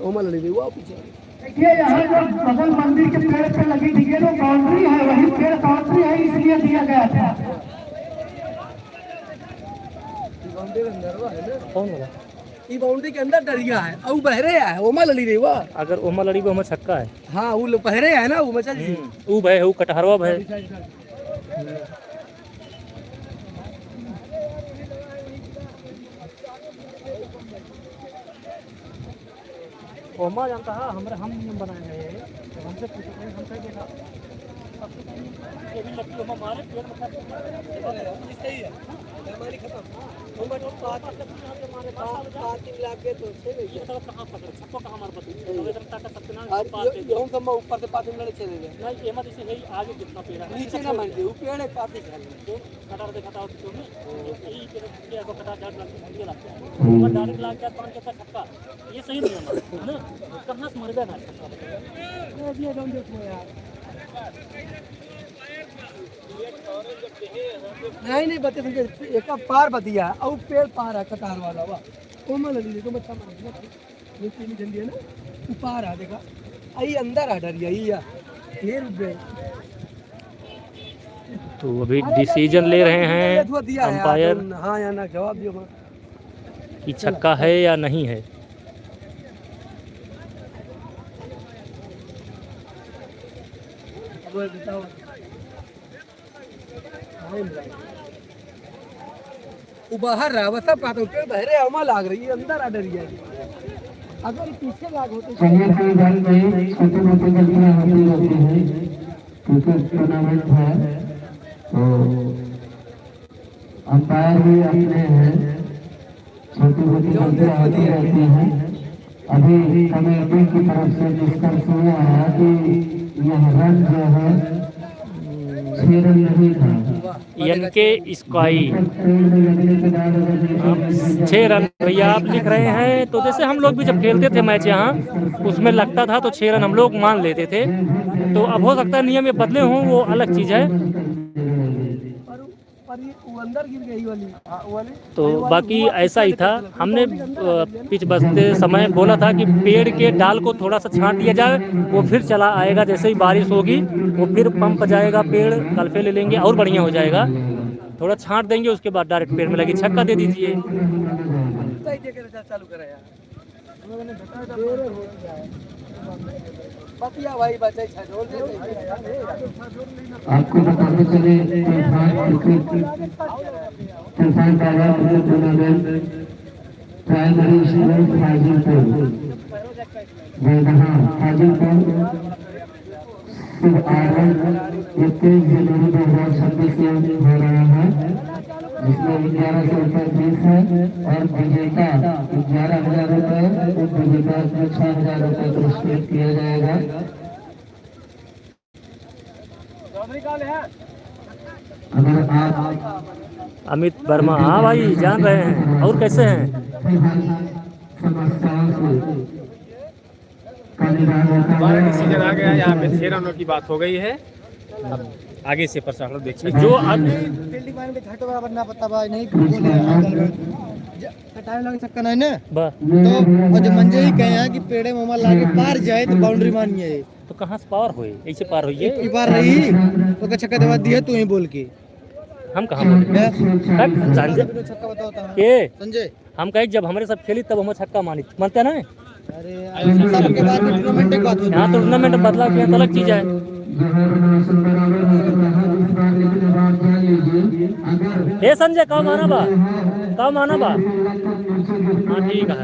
ओमल नहीं हुआ पीछे। देखिए यहाँ जो बगल मंदिर के पेड़ पे लगी थी ये जो बाउंड्री है वही पेड़ बाउंड्री है इसलिए दिया गया था। कौन बोला ये बाउंड्री के अंदर डरिया है और बहरे है ओमा लड़ी रे हुआ अगर ओमा लड़ी वो हमें छक्का है। हाँ वो बहरे है ना वो मचा वो भय वो कटहरवा भय ओमा जानता है हम नियम बनाए हैं हमसे पूछे हम कह देखा ये भी लगती ओमा मारे पेड़ में सही है हमारी खत्म ओमा तो पाँच लाख के तो से नहीं ये सब कहां पकड़ छक्को कहां मार पड़ती है ताकत सकते ना पार ये हम सब ऊपर से 5 मिनट चले गए नहीं एमा जैसे है आगे कितना पेड़ है नीचे ना मान के पेड़ है काफी जो कटार दिखाता हो तो यही पेड़ के को कटार झाड़ लग लगता है और डायरेक्ट लाग के पान के छक्का ये सही नियम है ना कहां से मर गया ना छक्का ये देखो यार नहीं बते समझे एक पार बतिया और पेड़ पार है कतार वाला वा वो मन ली तो बच्चा मन ये तीन जल्दी है ना वो पार आ देखा आई अंदर आ डरिया ये रुक गए। तो अभी डिसीजन ले रहे हैं अंपायर हाँ या ना जवाब दियो कि छक्का है या नहीं है। वो बाहर रहा वह सब बात होते बहरे हमा लाग रही है अंदर आ डरिया अगर पीछे लाग होते चलिए कोई बात नहीं, छोटी मोटी गलतियां होती रहती हैं क्रिकेट टूर्नामेंट है तो अंपायर भी अपने हैं, छोटी मोटी गलतियां होती रहती हैं। अभी कमेटी की तरफ से डिस्कस हुआ है कि यह रन जो है 6 रन नहीं था, इनके स्काई 6 रन भैया आप लिख रहे हैं। तो जैसे हम लोग भी जब खेलते थे मैच यहाँ उसमें लगता था तो 6 रन हम लोग मान लेते थे। तो अब हो सकता है नियम ये बदले हों, वो अलग चीज़ है। वो अंदर गिर गई वाली तो बाकी ऐसा ही था, हमने पिच बजते समय बोला था कि पेड़ के डाल को थोड़ा सा छांट दिया जाए, वो फिर चला आएगा। जैसे ही बारिश होगी वो फिर पंप जाएगा, पेड़ कल्फे ले लेंगे और बढ़िया हो जाएगा। थोड़ा छांट देंगे उसके बाद डायरेक्ट पेड़ में लगी छक्का दे दीजिए। चालू करा यार बतिया भाई बच्चे छोड़ दे। आपको बताते चले टूर्नामेंट प्राइमरी स्कूल हाजीपुर शुभ आरंभ 21 जनवरी 2026 से हो रहा है, जिसमें 1100 रुपये फीस है और विजेता 11,000 रुपये, उप विजेता को 6,000 रुपये पुरस्कृत किया जाएगा। अगर आप अमित वर्मा, हाँ भाई जान रहे हैं। और कैसे हैं? समस्याओं से हमारा डिसीजन आ गया, यहाँ पे 6 रनों की बात हो गई है। अब आगे से प्रशासन देखिए जो फील्डिंग लाइन पे छठो बराबर ना पता भाई नहीं बोले टाइम लग सकता नहीं ना तो और जो मंजे ही कहे हैं कि पेड़े मोमा लागे पार जाए तो बाउंड्री मानिए। तो कहाँ से पार हुए? ऐसे पार हुई एक बार रही तो का छक्का दवा दिया तू ही बोल के हम कहाँ बोले छक्का बताओ के संजय हम कहे जब हमारे साथ खेली तब हम छक्का मानते ना। अरे सबके बाद में टूर्नामेंट की बात होती है। यहाँ टूर्नामेंट बदलाव किया तो अलग चीज है। हे संजय कब माना बा हाँ ठीक है।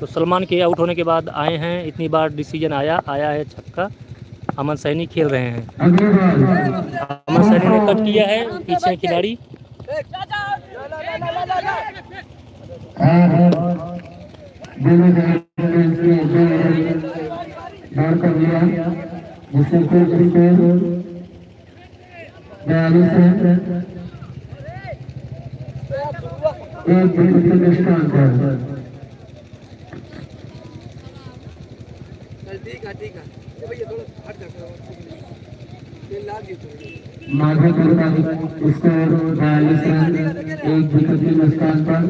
तो सलमान के आउट होने के बाद आए हैं, इतनी बार डिसीजन आया है छक्का। अमन सैनी खेल रहे हैं, अमन सैनी ने कट किया है, पीछे खिलाड़ी जिससे एक ठीक है भैया थोड़ा हट जाओ माधोपुर का स्कोर 42 रन, एक विकेट के नुकसान पर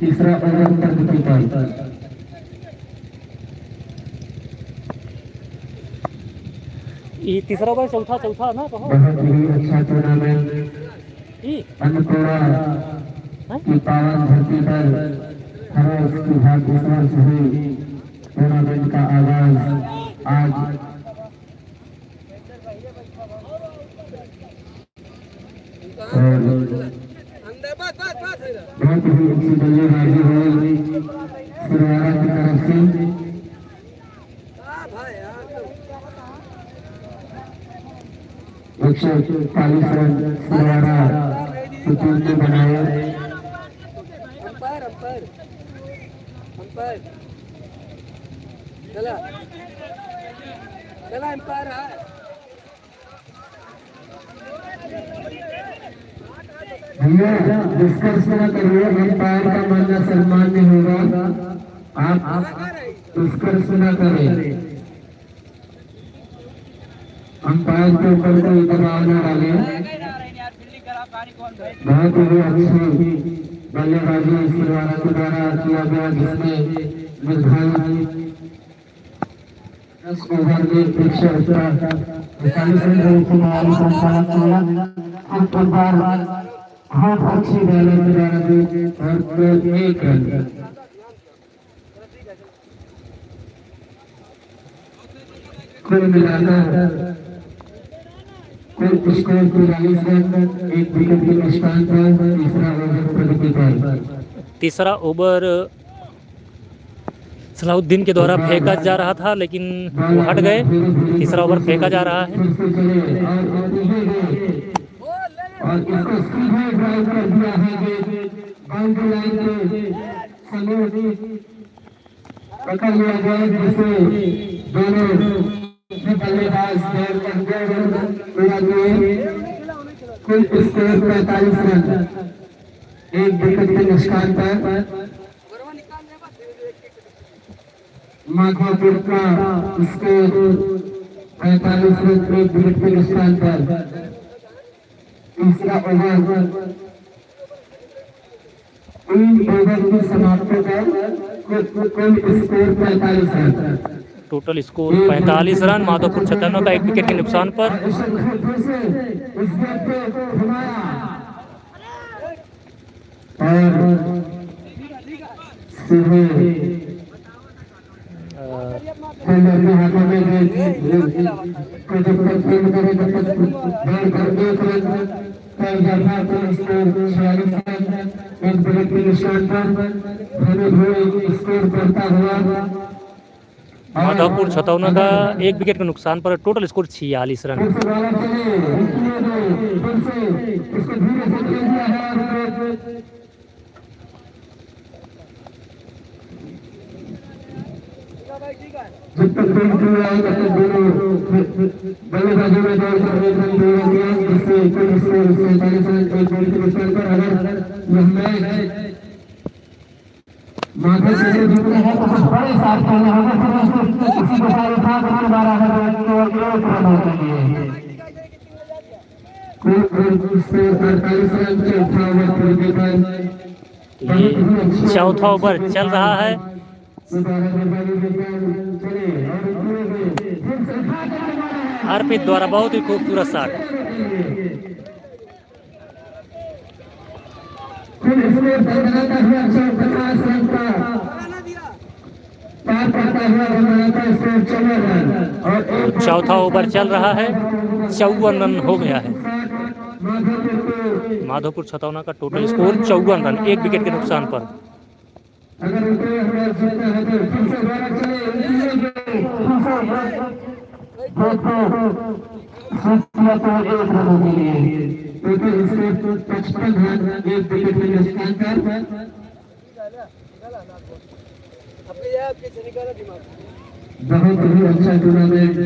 तीसरा ओवर प्रगति पर। ये तीसरा ओवर चौथा ना कहो। बहुत ही अच्छा टूर्नामेंट अन्नपूर्णा की पावन धरती पर हर वर्ष की भांति इस वर्ष हुई टूर्नामेंट का आगाज आज बहुत ही अच्छी बल्लेबाजी हुई सिरवारा की तरफ से। 140 रन सिरवारा की टीम ने बनाए। चला एम्पायर है भैया डिस्कस ना करिए, अंपायर का मानना सम्मान नहीं होगा, आप डिस्कस ना करें, अंपायर के ऊपर कोई दबाव न डाले। बहुत ही अच्छी बल्लेबाजी सिलवारा के द्वारा किया गया, जिसमें निर्धारित 10 ओवर में 145 रन की मारी संचालन किया। एक बार बहुत अच्छी बॉलिंग के द्वारा दी और 1 रन। कुल मिलाकर कुल स्कोर 43 रन, 1 विकेट के नुकसान पर तीसरा ओवर प्रगति पर। तीसरा ओवर सलाउद्दीन के द्वारा फेंका जा रहा था, लेकिन वो हट गए। तीसरा ओवर फेंका जा रहा है। और इसको सीधे ड्राइव कर दिया है, बाउंड्री लाइन पे समीर पकड़ लिया गया, जिसे दोनों बल्लेबाज पूरा किए। कुल स्कोर 45 रन, 1 विकेट के नुकसान पर। माधोपुर का स्कोर 45 रन, 1 विकेट के नुकसान पर। तीसरा ओवर 3 ओवर की समाप्ति पर कुल score 45 run, total score 45 run. Madhopur 56 का 1 विकेट के नुकसान पर। माधोपुर 56 का 1 विकेट के नुकसान पर टोटल स्कोर 46 रन। जब तक बल्लेबाजों में दौड़ कर 1 रन जोड़ा गया, जिससे कुल स्कोर 47 रन, 1 विकेट के नुकसान पर। अगर यह मैच माधो से जीतते हैं तो कुछ बड़े साथ खेलने होंगे, इसी के साथ था 12 रन होते कुल स्कोर 48 रन के 18 ओवर पूरे पर। चौथा ओवर चल रहा है। अर्पित द्वारा बहुत ही खूबसूरत शॉट। चौथा ओवर चल रहा है, 54 रन हो गया है। माधोपुर 56 का टोटल स्कोर 54 रन, 1 विकेट के नुकसान पर। अगर जीतना है तो फिर से दोबारा चले, तो 1 रनों के लिए टोटल स्कोर 55 रन, 1 विकेट के नुकसान पर। बहुत ही अच्छा टूर्नामेंट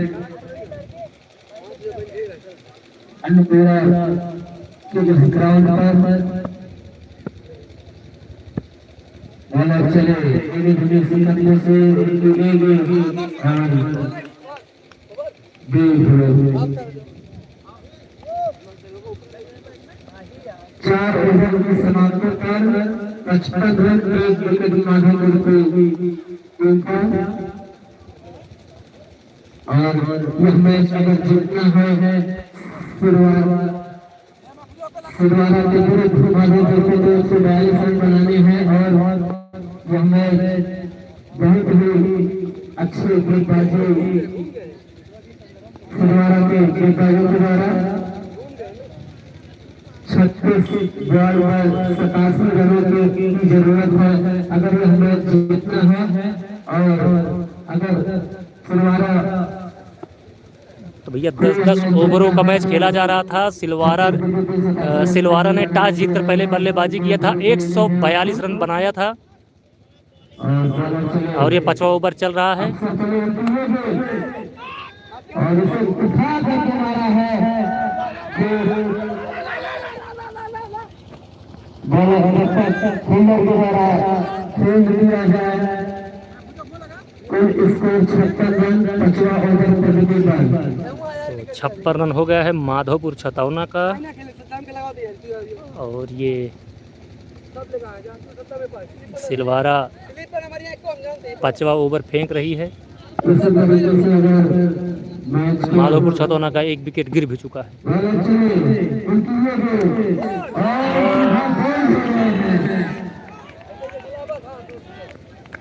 अन्नपूर्णा के ग्राउंड पर चले। चार ओवर की समाप्ति पर 55 रन, 1 विकेट माधोपुर को। और यह मैच अगर जीतना है सिलवारा के विरुद्ध माधोपुर को 242 रन बनाने हैं। और यह मैच बहुत ही अच्छे गेंदबाजी सिलवारा के गेंदबाजों के द्वारा 36 बॉल पर 87 रनों की जरूरत है अगर यह मैच जीतना है। और अगर सिलवारा तो भैया 10-10 ओवरों का मैच खेला जा रहा था। सिलवारा ने टॉस जीतकर पहले बल्लेबाजी किया था, 142 रन बनाया था। और ये 5वां ओवर चल रहा है। और इसे उठा करके मारा है फील्डर के द्वारा फील्ड दिया जाए। कुल स्कोर 56 रन, 5वां ओवर प्रगति पर। 56 रन हो गया है माधोपुर छतौना का। और ये सिलवारा 5वां ओवर फेंक रही है। माधोपुर छतौना का एक विकेट गिर भी चुका है।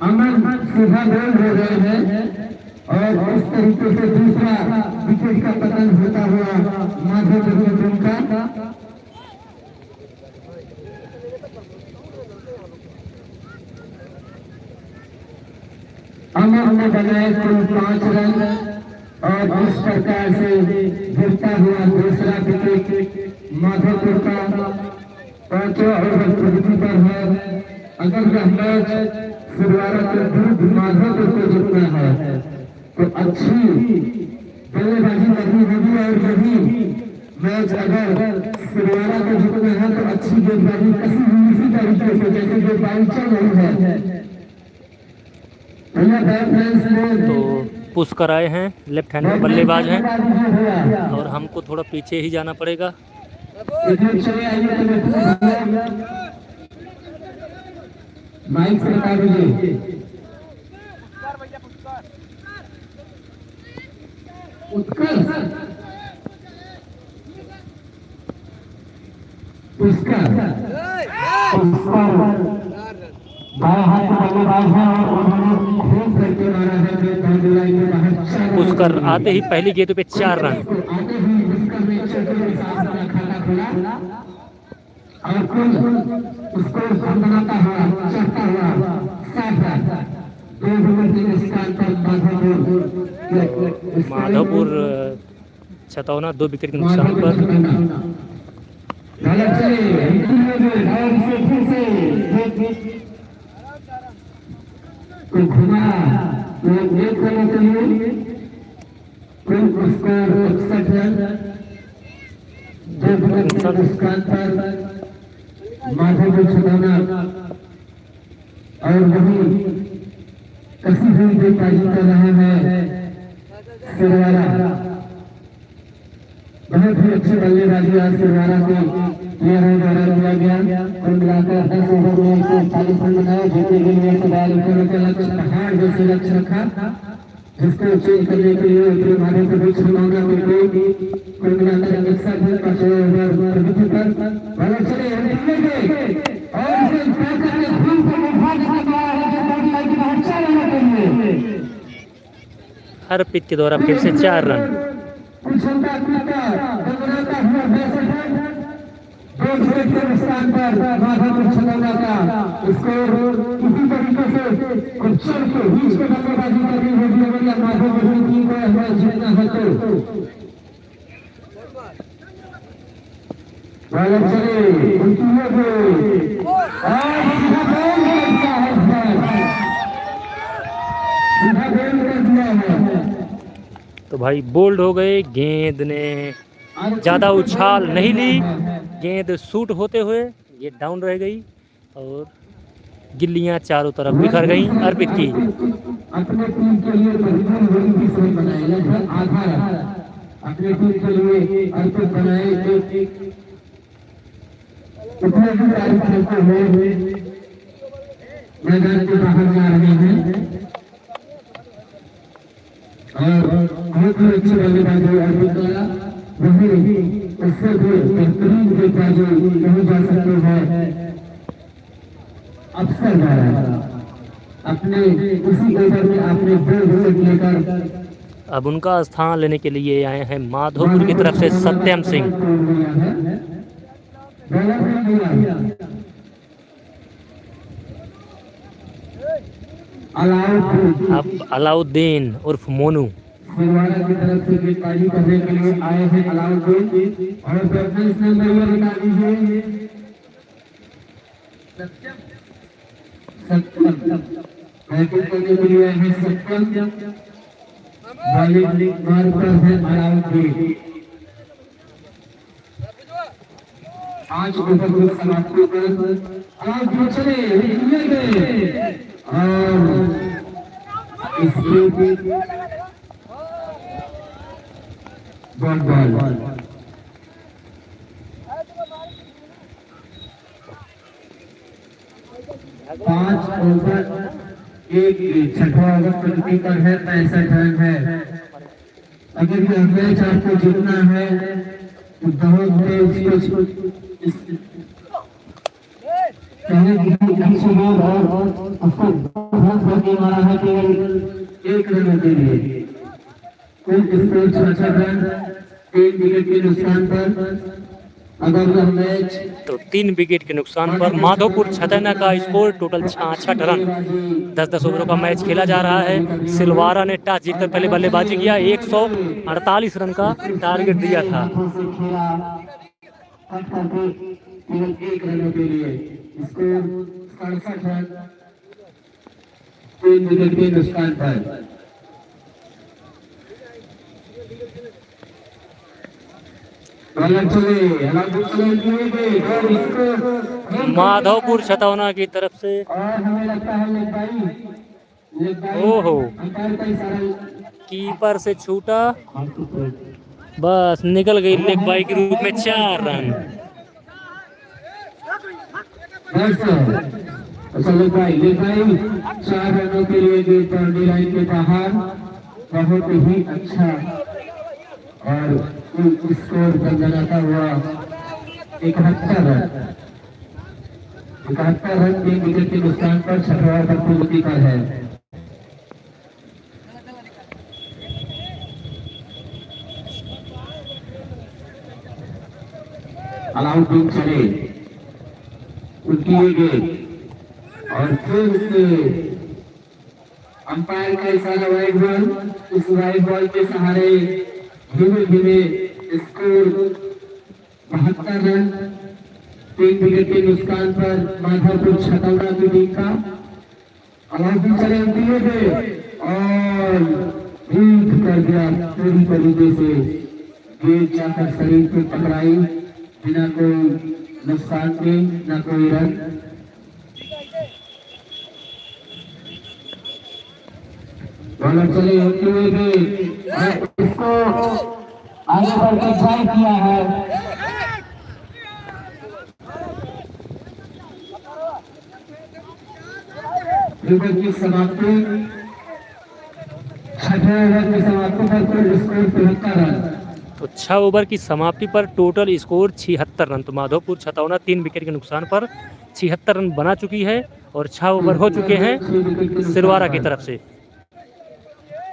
अमन सीधा गोल हो गए हैं और इस तरीके से दूसरा विकेट का पतन होता हुआ माधोपुर की टीम का। अमन ने बनाए कुल 5 रन और इस प्रकार से गिरता हुआ दूसरा विकेट माधोपुर का 5वां ओवर प्रगति पर है। अगर यह मैच सिलवारा के विरुद्ध माधोपुर को जीतना है तो अच्छी बल्लेबाजी करनी होगी और यही मैच अगर सिलवारा को जीतना है तो अच्छी गेंदबाजी कसी हुई इसी तरीके से जैसे गेंदबाजी चल रही है। तो पुश कर आए हैं, लेफ्ट हैंड में बल्लेबाज हैं और हमको थोड़ा पीछे ही जाना पड़ेगा। माइक से बता दीजिए। उत्कर्ष बाएं हाथ के बल्लेबाज हैं और उन्होंने खूब करके मारा है जो बाउंड्री के बाहर। पुष्कर आते ही पहली गेंद पे 4 रन। आते ही पुष्कर ने चौके के साथ अपना खाता खोला और कुल स्कोर बनाता हुआ चढ़ता हुआ 7 रन। 2 विकेट के स्थान पर माधोपुर छतौना 2 विकेट के नुकसान पर। तो घुमा तो एक करने के लिए कुल स्कोर 61 रन। 2 विकेट के नुकसान पर माधोपुर छतौना और वही कसी हुई गेंदबाजी कर रहे हैं सिलवारा। बहुत ही अच्छी बल्लेबाजी आज सिलवारा को प्लेयरों द्वारा किया गया। कुल मिलाकर 10 ओवर में 140 रन बनाए, जीतने के लिए 142 रन का लक्ष्य पहाड़ जैसे लक्ष्य रखा, जिसको चेंज करने के लिए उत्तरी माधोपुर छतौना में कुल मिलाकर 61 रन 5 ओवर प्रगति पर। बॉलर चले और इसे पैसा के खून को निभा देने वाला है जो बॉडी लाइन के बाहर 4 रन के लिए अर्पित के द्वारा फिर से 4 रन। कुशलता बनाता हुआ 62 रन। 2 विकेट के स्थान पर माधोपुर छतौना का स्कोर इसी तरीके से कुछ चल के बीच में बल्लेबाजी करनी होगी अगर माधोपुर की टीम को मैच जीतना है तो। बॉलर चले उनकी सीधा गोल कर दिया है। तो भाई बोल्ड हो गए। गेंद ने ज़्यादा उछाल नहीं ली, गेंद शूट होते हुए ये डाउन रह गई और गिल्लियां चारों तरफ बिखर गई अर्पित की। अपने टीम के लिए बनाए लगभग आधा अपने टीम के लिए अर्पित बनाए उतने भी तारीफ खेलते हुए मैदान के बाहर जा रहे हैं और बहुत ही अच्छी बल्लेबाजी अर्पित द्वारा वही उससे भी बेहतरीन गेंदबाजी नहीं जा सकते हैं अफसर द्वारा। अपने उसी ओवर में आपने 2 विकेट लेकर अब उनका स्थान लेने के लिए आए हैं माधोपुर की तरफ से सत्यम सिंह। अब अलाउद्दीन उर्फ मोनू सिलवारा की तरफ से गेंदबाजी करने के लिए आए हैं अलाउद्दीन और बैट्समैन नंबर बता दीजिए सत्यम। बैटिंग करने के लिए आए हैं सत्यम, बॉलिंग मार पर है अलाउद्दीन। 5 ओवर की समाप्ति पर आप दूसरे और इसके बॉल 5 ओवर एक छठा ओवर प्रगति पर है 65 रन है। अगर यह मैच आपको जीतना है तो बहुत अच्छी गेंद और उसको बहुत करके मारा है केवल 1 रन के लिए। कुल स्कोर 66 रन 3 विकेट के नुकसान पर। अगर यह मैच तो 3 विकेट के नुकसान पर माधोपुर छतैना का स्कोर टोटल 66 रन। 10-10 ओवरों का मैच खेला जा रहा है। सिलवारा ने टॉस जीतकर पहले बल्लेबाजी किया। 148 रन का टारगेट दिया था। केवल 1 रन के लिए स्कोर 67 रन 3 विकेट के नुकसान पर। माधोपुर छतौना की तरफ से और हमें लगता है ओहो कीपर से छूटा, बस निकल गई लेग बाई के रूप में 4 रन। लेग बाई 4 रनों के लिए बाउंड्री लाइन के बाहर। बहुत ही अच्छा और स्कोर बनाता हुआ 71 रन 3 विकेट के नुकसान पर 6 ओवर पर प्रगति पर है। अलाउद्दीन चले उनकी ये गेंद और फिर से अंपायर का इशारा वाइड बॉल। उस वाइड बॉल के सहारे धीमे धीमे स्कोर 72 रन 3 विकेट के नुकसान पर माधोपुर छतौना की टीम का। अलाउद्दीन चले दिए गए और हिट कर दिया पूरी तरीके से। गेंद जाकर शरीर पे टकराई बिना कोई नुकसान के, ना कोई रन। बॉलर चले होते हुए इसको आगे बढ़कर ट्राई किया है। ओवर की समाप्ति 6 ओवर की समाप्ति पर कुल स्कोर 73 रन। तो 6 ओवर की समाप्ति पर टोटल स्कोर 76 रन। तो माधोपुर छतौना 3 विकेट के नुकसान पर 76 रन बना चुकी है और 6 ओवर हो चुके हैं सिलवारा की तरफ से।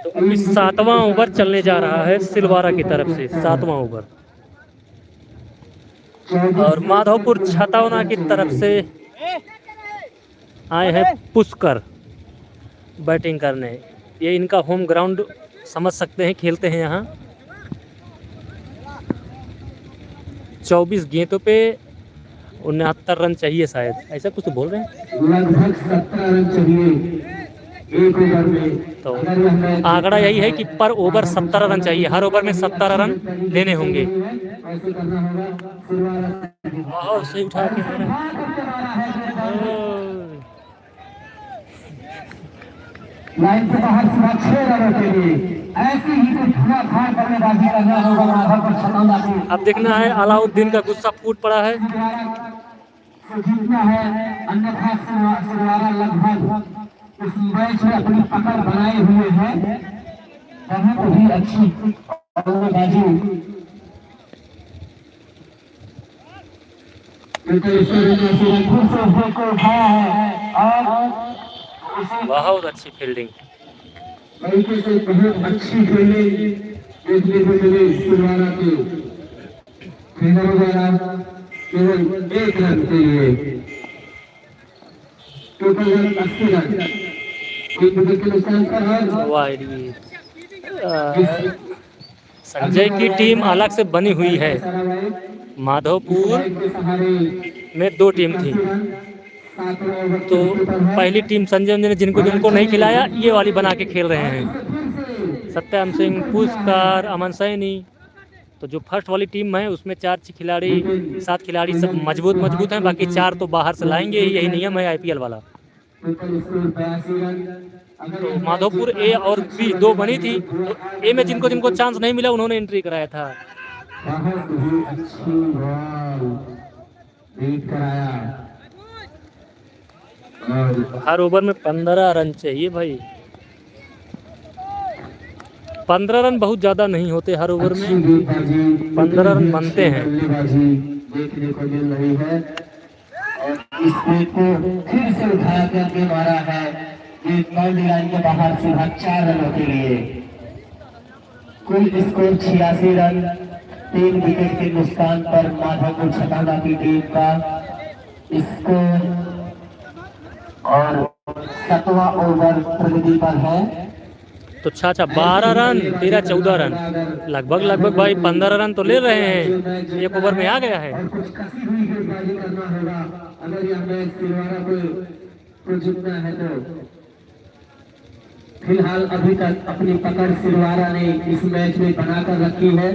तो अभी 7वां ओवर चलने जा रहा है सिलवारा की तरफ से, 7वां ओवर। और माधोपुर छतौना की तरफ से आए हैं पुष्कर बैटिंग करने। ये इनका होम ग्राउंड समझ सकते हैं, खेलते हैं यहाँ। 24 गेंदों पे 69 रन चाहिए शायद, ऐसा कुछ तो बोल रहे हैं। लगभग 17 रन चाहिए एक ओवर में। तो आंकड़ा यही है कि पर ओवर 17 रन चाहिए, हर ओवर में 17 रन लेने होंगे। ऐसे करना होगा। बहुत सही उठा के लाइन के बाहर सिर्फ 6 रनों के लिए ऐसे ही कुछ धुआंधार बल्लेबाजी करना होगा माधोपुर छतौना को। अब देखना है अलाउद्दीन का गुस्सा फूट पड़ा है। जीतना है, अन्यथा सिलवारा लगभग इस मैच में अपनी पकड़ बनाए हुए हैं। बहुत ही अच्छी बल्लेबाजी उठाया है और बहुत अच्छी फील्डिंग। तरीके से बहुत अच्छी फील्डिंग देखने को मिली सिलवारा के फील्डरों द्वारा। केवल 1 रन के लिए टोटल रन 80 रन 3 विकेट के नुकसान पर है। संजय की टीम अलग से बनी हुई है। माधोपुर में 2 टीम थी, तो पहली टीम संजय ने जिनको नहीं खिलाया ये वाली बना के खेल रहे हैं। सत्यम सिंह, पुष्कर, अमन सैनी तो जो फर्स्ट वाली टीम है उसमें 7 खिलाड़ी सब मजबूत हैं, बाकी 4 तो बाहर से लाएंगे ही, यही नियम है आईपीएल वाला। तो माधोपुर ए और बी 2 बनी थी, तो ए में जिनको चांस नहीं मिला उन्होंने एंट्री कराया था। हर ओवर में 15 रन चाहिए भाई। 15 रन बहुत ज्यादा नहीं होते हर ओवर में, 15 रन बनते हैं। देखने को मिल रही है और इस विकेट को फिर से उठा करके मारा है बाउंड्री लाइन के बाहर सीधा 4 रनों के लिए। कुल स्कोर 86 रन, 3 विकेट के नुकसान पर माधोपुर छतौना की टीम का स्कोर। और 7वां ओवर प्रगति पर है। तो 12 रन 13-14 रन लगभग भाई 15 रन तो ले रहे हैं, 1 ओवर में आ गया है। और कुछ कसी हुई गेंदबाजी करना होगा अगर यह मैच सिलवारा को जीतना है तो। फिलहाल अभी तक अपनी पकड़ सिलवारा ने इस मैच में बनाकर रखी है,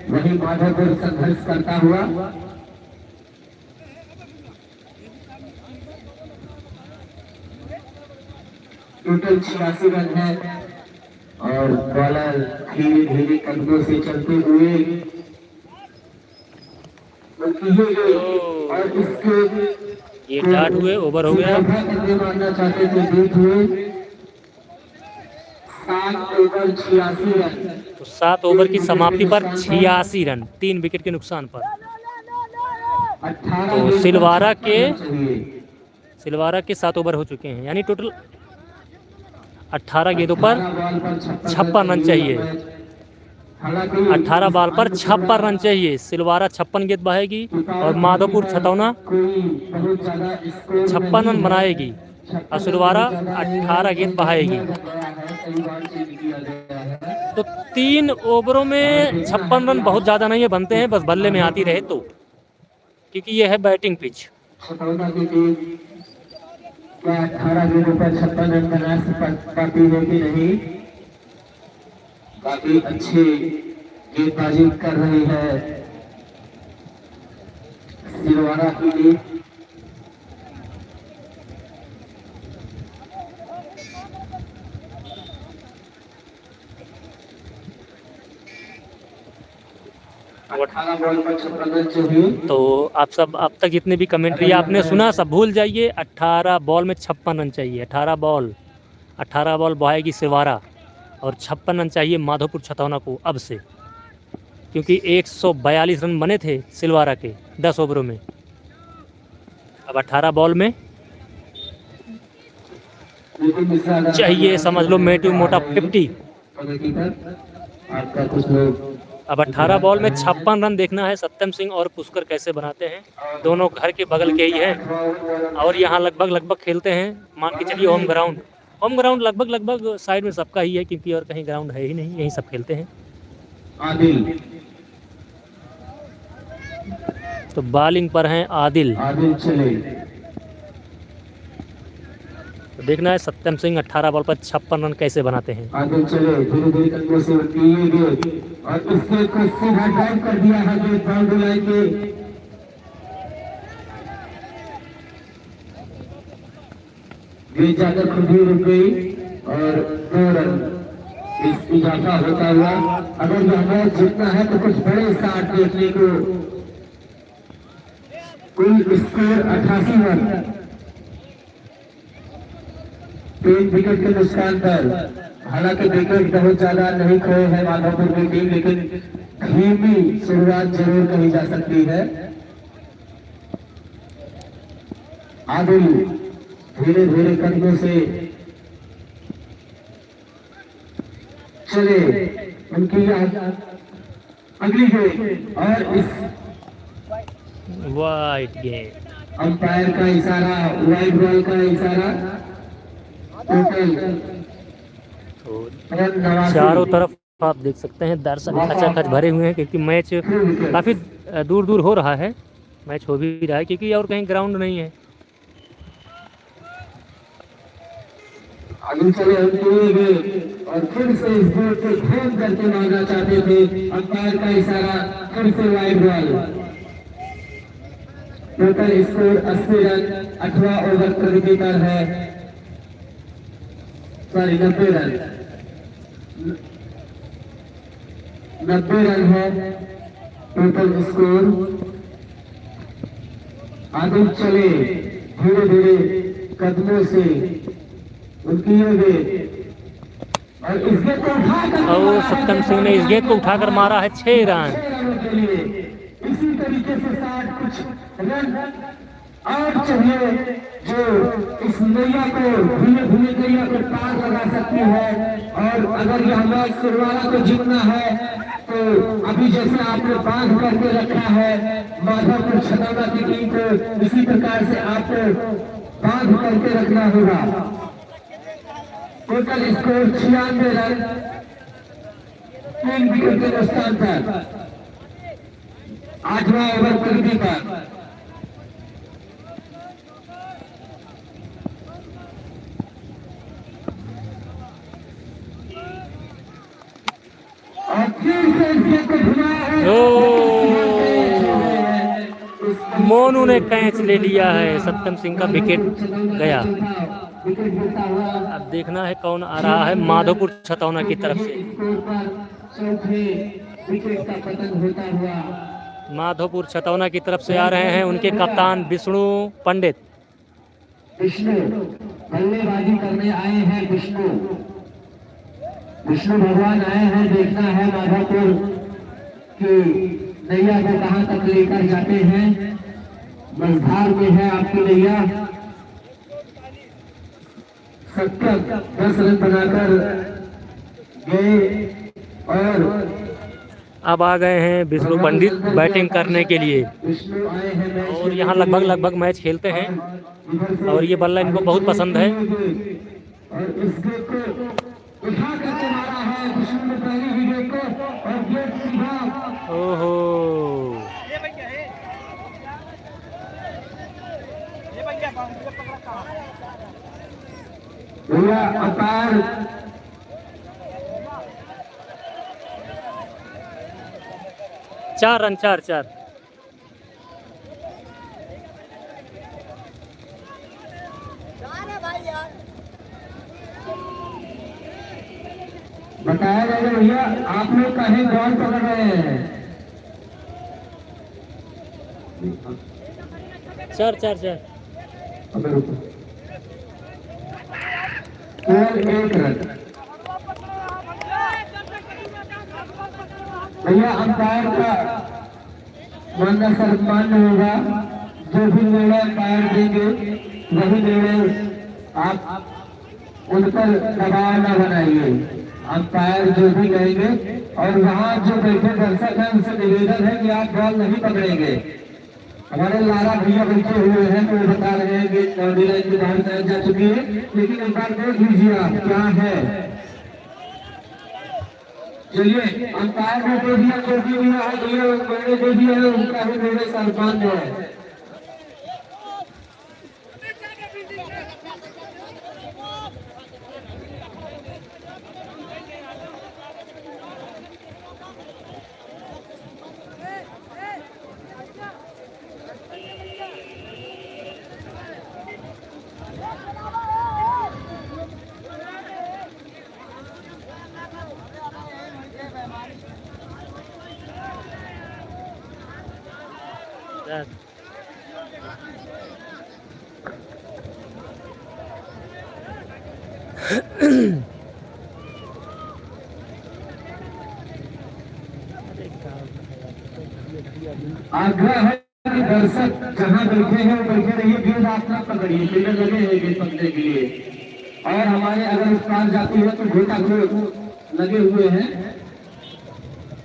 वही माधोपुर संघर्ष करता हुआ। टोटल 86 रन है और बॉलर धीरे धीरे कदमों से चलते हुए और इसके ये डाट हुए, ओवर हो गया। मारना चाहते थे, बीट हुए 7 ओवर 86 रन। तो 7 ओवर की समाप्ति पर 86 रन, 3 विकेट के नुकसान पर। तो सिलवारा के 7 ओवर हो चुके हैं, यानी टोटल 18 गेंदों पर 56 रन चाहिए। 18 बॉल पर 56 रन चाहिए। सिलवारा 56 गेंद बहाएगी और माधोपुर छतौना 56 रन बनाएगी और सिलवारा 18 गेंद बहाएगी। तो 3 ओवरों में 56 रन बहुत ज़्यादा नहीं है, बनते हैं बस बल्ले में आती रहे तो, क्योंकि ये है बैटिंग पिच। 18 गेंदों पर 56 रन बना पाती है कि नहीं। काफी अच्छी गेंदबाजी कर रही है सिलवारा की टीम। तो आप सब अब तक जितने भी कमेंट्री आपने सुना सब भूल जाइए। 18 बॉल में 56 रन चाहिए। 18 बॉल बहाएगी सिलवारा और 56 रन चाहिए माधोपुर छतौना को अब से, क्योंकि 142 रन बने थे सिलवारा के 10 ओवरों में। अब 18 बॉल में चाहिए समझ लो मेटू मोटा 50। अब 18 बॉल में 56 रन देखना है सत्यम सिंह और पुष्कर कैसे बनाते हैं। दोनों घर के बगल के ही हैं और यहाँ लगभग खेलते हैं। मान के चलिए होम ग्राउंड लगभग साइड में सबका ही है, क्योंकि और कहीं ग्राउंड है ही नहीं, यहीं सब खेलते हैं। तो बॉलिंग पर हैं आदिल। तो देखना है सत्यम सिंह 18 बॉल पर 56 रन कैसे बनाते हैं। आदिल चले धीरे कदमों से और इसके को सीधा ड्राइव कर दिया है जो बाउंड्री लाइन के बीच जाकर खुद ही रुक गई और 2 रन इस इजाफा होता हुआ। अगर यह मैच जीतना है तो कुछ बड़े शॉट देखने को। कुल स्कोर 88 रन, 3 विकेट के नुकसान पर। हालांकि विकेट बहुत ज्यादा नहीं खोए है माधोपुर की टीम, लेकिन धीमी शुरुआत जरूर कही जा सकती है। आदिल धीरे कदमों से चले उनकी अगली गेंद और इस वाइट गेंद, अंपायर का इशारा, वाइट बॉल का इशारा। टोटल चारों तरफ आप देख सकते हैं दर्शक खचाखच भरे हुए हैं, क्योंकि मैच काफ़ी दूर हो रहा है। मैच हो भी रहा है क्योंकि और कहीं ग्राउंड नहीं है। आगे चले हुए गए और फिर से इस बॉल को घूम करके मारना चाहते थे। अंपायर का इशारा, फिर से wide ball. Total score 80 run 8वां ओवर प्रगति पर है, सॉरी 90 रन 90 रन है टोटल स्कोर। आगे चले धीरे धीरे कदमों से उनकी और इस गेंद को उठाकर और सत्यम सिंह ने इस गेंद को उठाकर मारा है 6 रन। के लिए इसी तरीके से 60 कुछ रन और चाहिए जो इस नैया को भूले नैया को पार लगा सकती है। और अगर यह मैच सिरवारा को जीतना है तो अभी जैसे आपने बांध करके रखा है माधवपुर छतौना की टीम को, इसी प्रकार से आपको बांध करके रखना होगा। टोटल स्कोर 96 रन 3 विकेट के नुकसान पर 8वां ओवर प्रगति पर। और फिर से इस गेंद को घुमाया है। मोनू ने कैच ले लिया है, सत्यम सिंह का विकेट गया। अब देखना है कौन आ रहा है माधोपुर छतौना की तरफ से। माधोपुर छतौना की तरफ से आ रहे हैं उनके कप्तान विष्णु पंडित। विष्णु बल्लेबाजी करने आए हैं। विष्णु भगवान आए हैं, देखना है माधोपुर की नैया को कहां तक लेकर जाते हैं। मझधार में है आपकी नैया। सत्यम 10 रन बनाकर गए और अब आ गए हैं विष्णु पंडित बैटिंग करने के लिए। विष्णु आए हैं और यहाँ लगभग मैच खेलते हैं और ये बल्ला इनको बहुत पसंद है। और इस गेंद को उठा करके मारा है विष्णु ने पहली विकेट को और गेंद सीधा। ओहो, भैया अंपायर 4 रन 4 बताया जाएगा। भैया आप लोग कहीं बॉल पकड़ रहे हैं। 4 अबे रुको, केवल 1 रन। भैया अंपायर का मानना सम्मान होगा। जो भी निर्णय अंपायर देंगे वही निर्णय आप उन पर दबाव न बनाइए। अंपायर जो भी कहेंगे और वहाँ जो बैठे दर्शक हैं उनसे निवेदन है कि आप बॉल नहीं पकड़ेंगे। हमारे लारा भैया बैठे हुए हैं तो वो बता रहे हैं कि बाउंड्री लाइन के बाहर साइड जा चुकी है, लेकिन एक बार देख लीजिए आप क्या है। चलिए अंपायर ने दे दिया, जो भी दिया है मैंने दे दिया है, उनका ही मेरे सम्मान जो है। आग्रह है कि दर्शक जहां बैठे हैं वो बैठे रहिए, गेंद आप ना पकड़िए, फील्डर लगे हैं गेंद पकड़ने के लिए। और हमारे अगर उस पार जाती है तो घोटा लगे हुए हैं।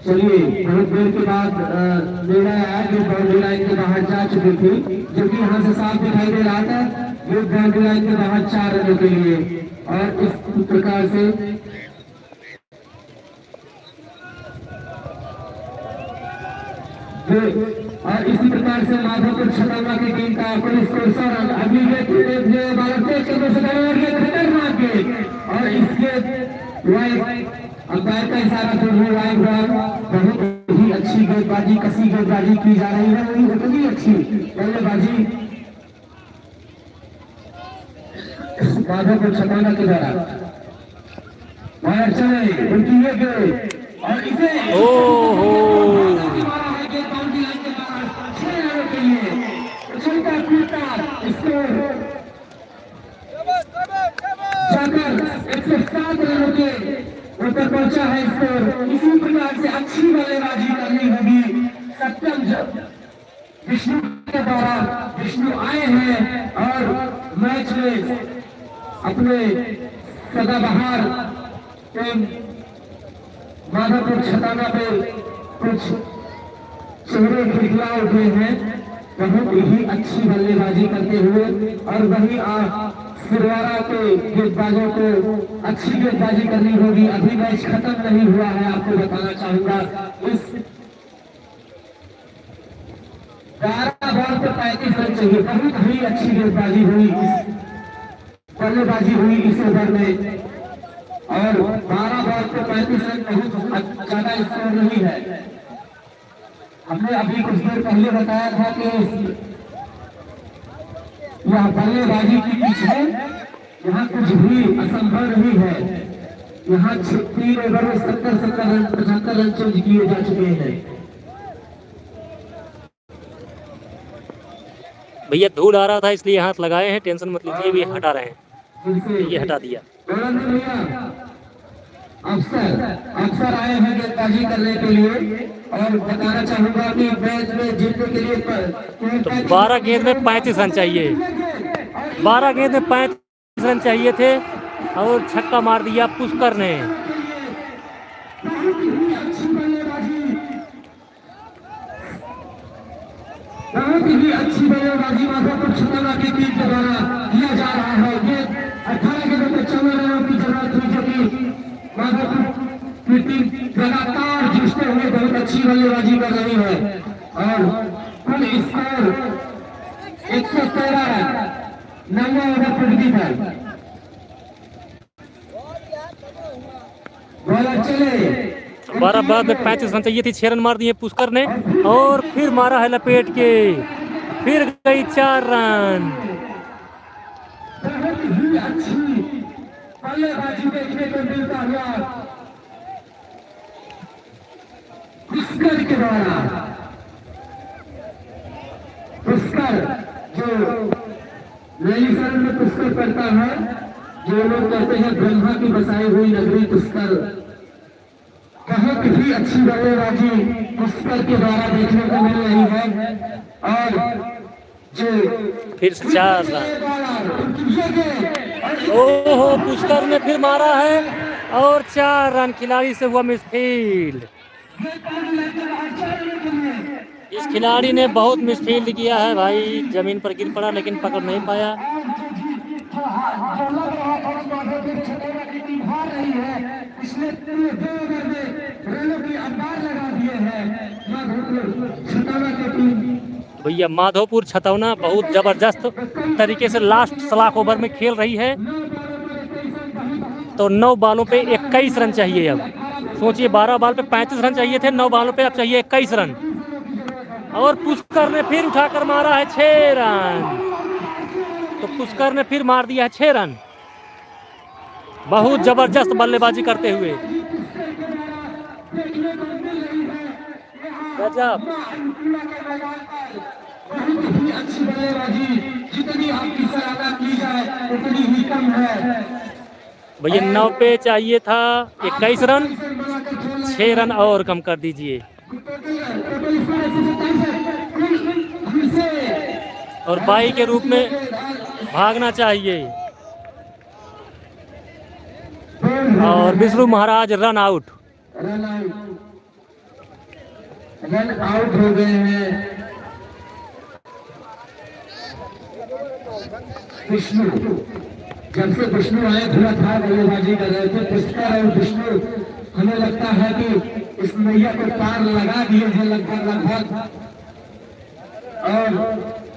चलिए बहुत देर के बाद निर्णय आया कि बाउंड्री लाइन के बाहर जा चुकी थी, जो कि यहाँ से साफ दिखाई दे रहा था। ये बाउंड्री लाइन के बाहर 4 रनों के लिए और इस प्रकार से और इसी प्रकार से माधोपुर छतौना की टीम का कुल स्कोर 100 रन। अगली गेंद खतरनाक गेंद और इसके अंपायर का इशारा से वाइड बॉल, बहुत ही अच्छी गेंदबाजी, कसी गेंदबाजी की जा रही है, वही उतनी अच्छी बल्लेबाजी माधव को छटाना के द्वारा चले उनकी ये गेंद और इसे चलता कूदता जाकर 107 रनों के ऊपर पहुंचा है स्कोर। इसी प्रकार से अच्छी बल्लेबाजी करनी होगी। सत्यम विष्णु के द्वारा विष्णु आए हैं और मैच में अपने सदाबहार टीम माधवपुर छटाना पे कुछ चेहरे खिलखिला उठे हैं, बहुत ही अच्छी बल्लेबाजी करते हुए। और वही सिरवारा के गेंदबाजों को अच्छी गेंदबाजी करनी होगी। अभी मैच खत्म नहीं हुआ है, आपको बताना चाहूंगा। इस 12 बॉल पर 35 रन चाहिए, बहुत ही अच्छी गेंदबाजी हुई, बल्लेबाजी हुई इस ओवर में। और 12 बॉल पर 35 रन बहुत ज्यादा स्कोर नहीं है। हमने अभी कुछ देर पहले बताया था कि यह बल्लेबाजी की पिच है, यहाँ कुछ भी असंभव नहीं है। यहाँ 3 ओवर में 70 रन 75 रन चेंज किए जा चुके हैं। भैया धूल आ रहा था इसलिए हाथ लगाए हैं, टेंशन मत लीजिए, भी हटा रहे हैं, ये हटा दिया। अफसर आए हैं गेंदबाजी करने के लिए और बताना चाहूंगा कि मैच में जीतने के लिए तो 12 गेंद में 35 रन चाहिए, 12 गेंद में 35 रन चाहिए थे और छक्का मार दिया पुष्कर ने। बहुत ही अच्छी बल्लेबाजी माधवपुर छटाना की टीम के द्वारा किया जा रहा है। ये 18 गेंदों में 54 रनों की जरूरत थी, जो कि माधवपुर की टीम लगातार जीतते हुए बहुत अच्छी बल्लेबाजी कर रही है। और कुल स्कोर 113 रन 9 ओवर प्रगति पर। बॉलर चले 12 बाद में 35 रन चाहिए थी, 6 रन मार दिए पुष्कर ने और फिर मारा है लपेट के, फिर गई 4 रन। बहुत ही अच्छी बल्लेबाजी देखने को मिलता हुआ पुष्कर के द्वारा। पुष्कर जो नई शरण में पुष्कर करता है, जो लोग कहते हैं ब्रह्मा की बसाई हुई नगरी पुष्कर, बहुत ही अच्छी बल्लेबाजी पुष्कर के द्वारा देखने को मिल रही है। और जो फिर 4 रन, ओहो पुष्कर ने फिर मारा है और 4 रन, खिलाड़ी से हुआ मिसफील्ड। इस खिलाड़ी ने बहुत मिसफील्ड किया है भाई, जमीन पर गिर पड़ा लेकिन पकड़ नहीं पाया। भैया माधोपुर छतौना बहुत जबरदस्त तरीके से लास्ट सलाख ओवर में खेल रही है। तो 9 बॉलों पे 21 रन चाहिए। अब सोचिए 12 बॉल पे 35 रन चाहिए थे, 9 बॉलों पे अब चाहिए 21 रन। और पुष्कर ने फिर उठाकर मारा है 6 रन, तो पुष्कर ने फिर मार दिया है 6 रन, बहुत जबरदस्त बल्लेबाजी करते हुए। गजब, अच्छी बल्लेबाजी, जितनी आपकी सराहना की जाए उतनी ही कम है। भैया 9 पे चाहिए था 21 रन, 6 रन और कम कर दीजिए। और बाई के रूप में भागना चाहिए। और विष्णु महाराज रन आउट हो गए हैं। विष्णु, जब से विष्णु आए थोड़ा था बल्लेबाजी कर रहे थे पुष्कर और विष्णु, हमें लगता है कि इस मैया को पार लगा दिए हैं लगभग। और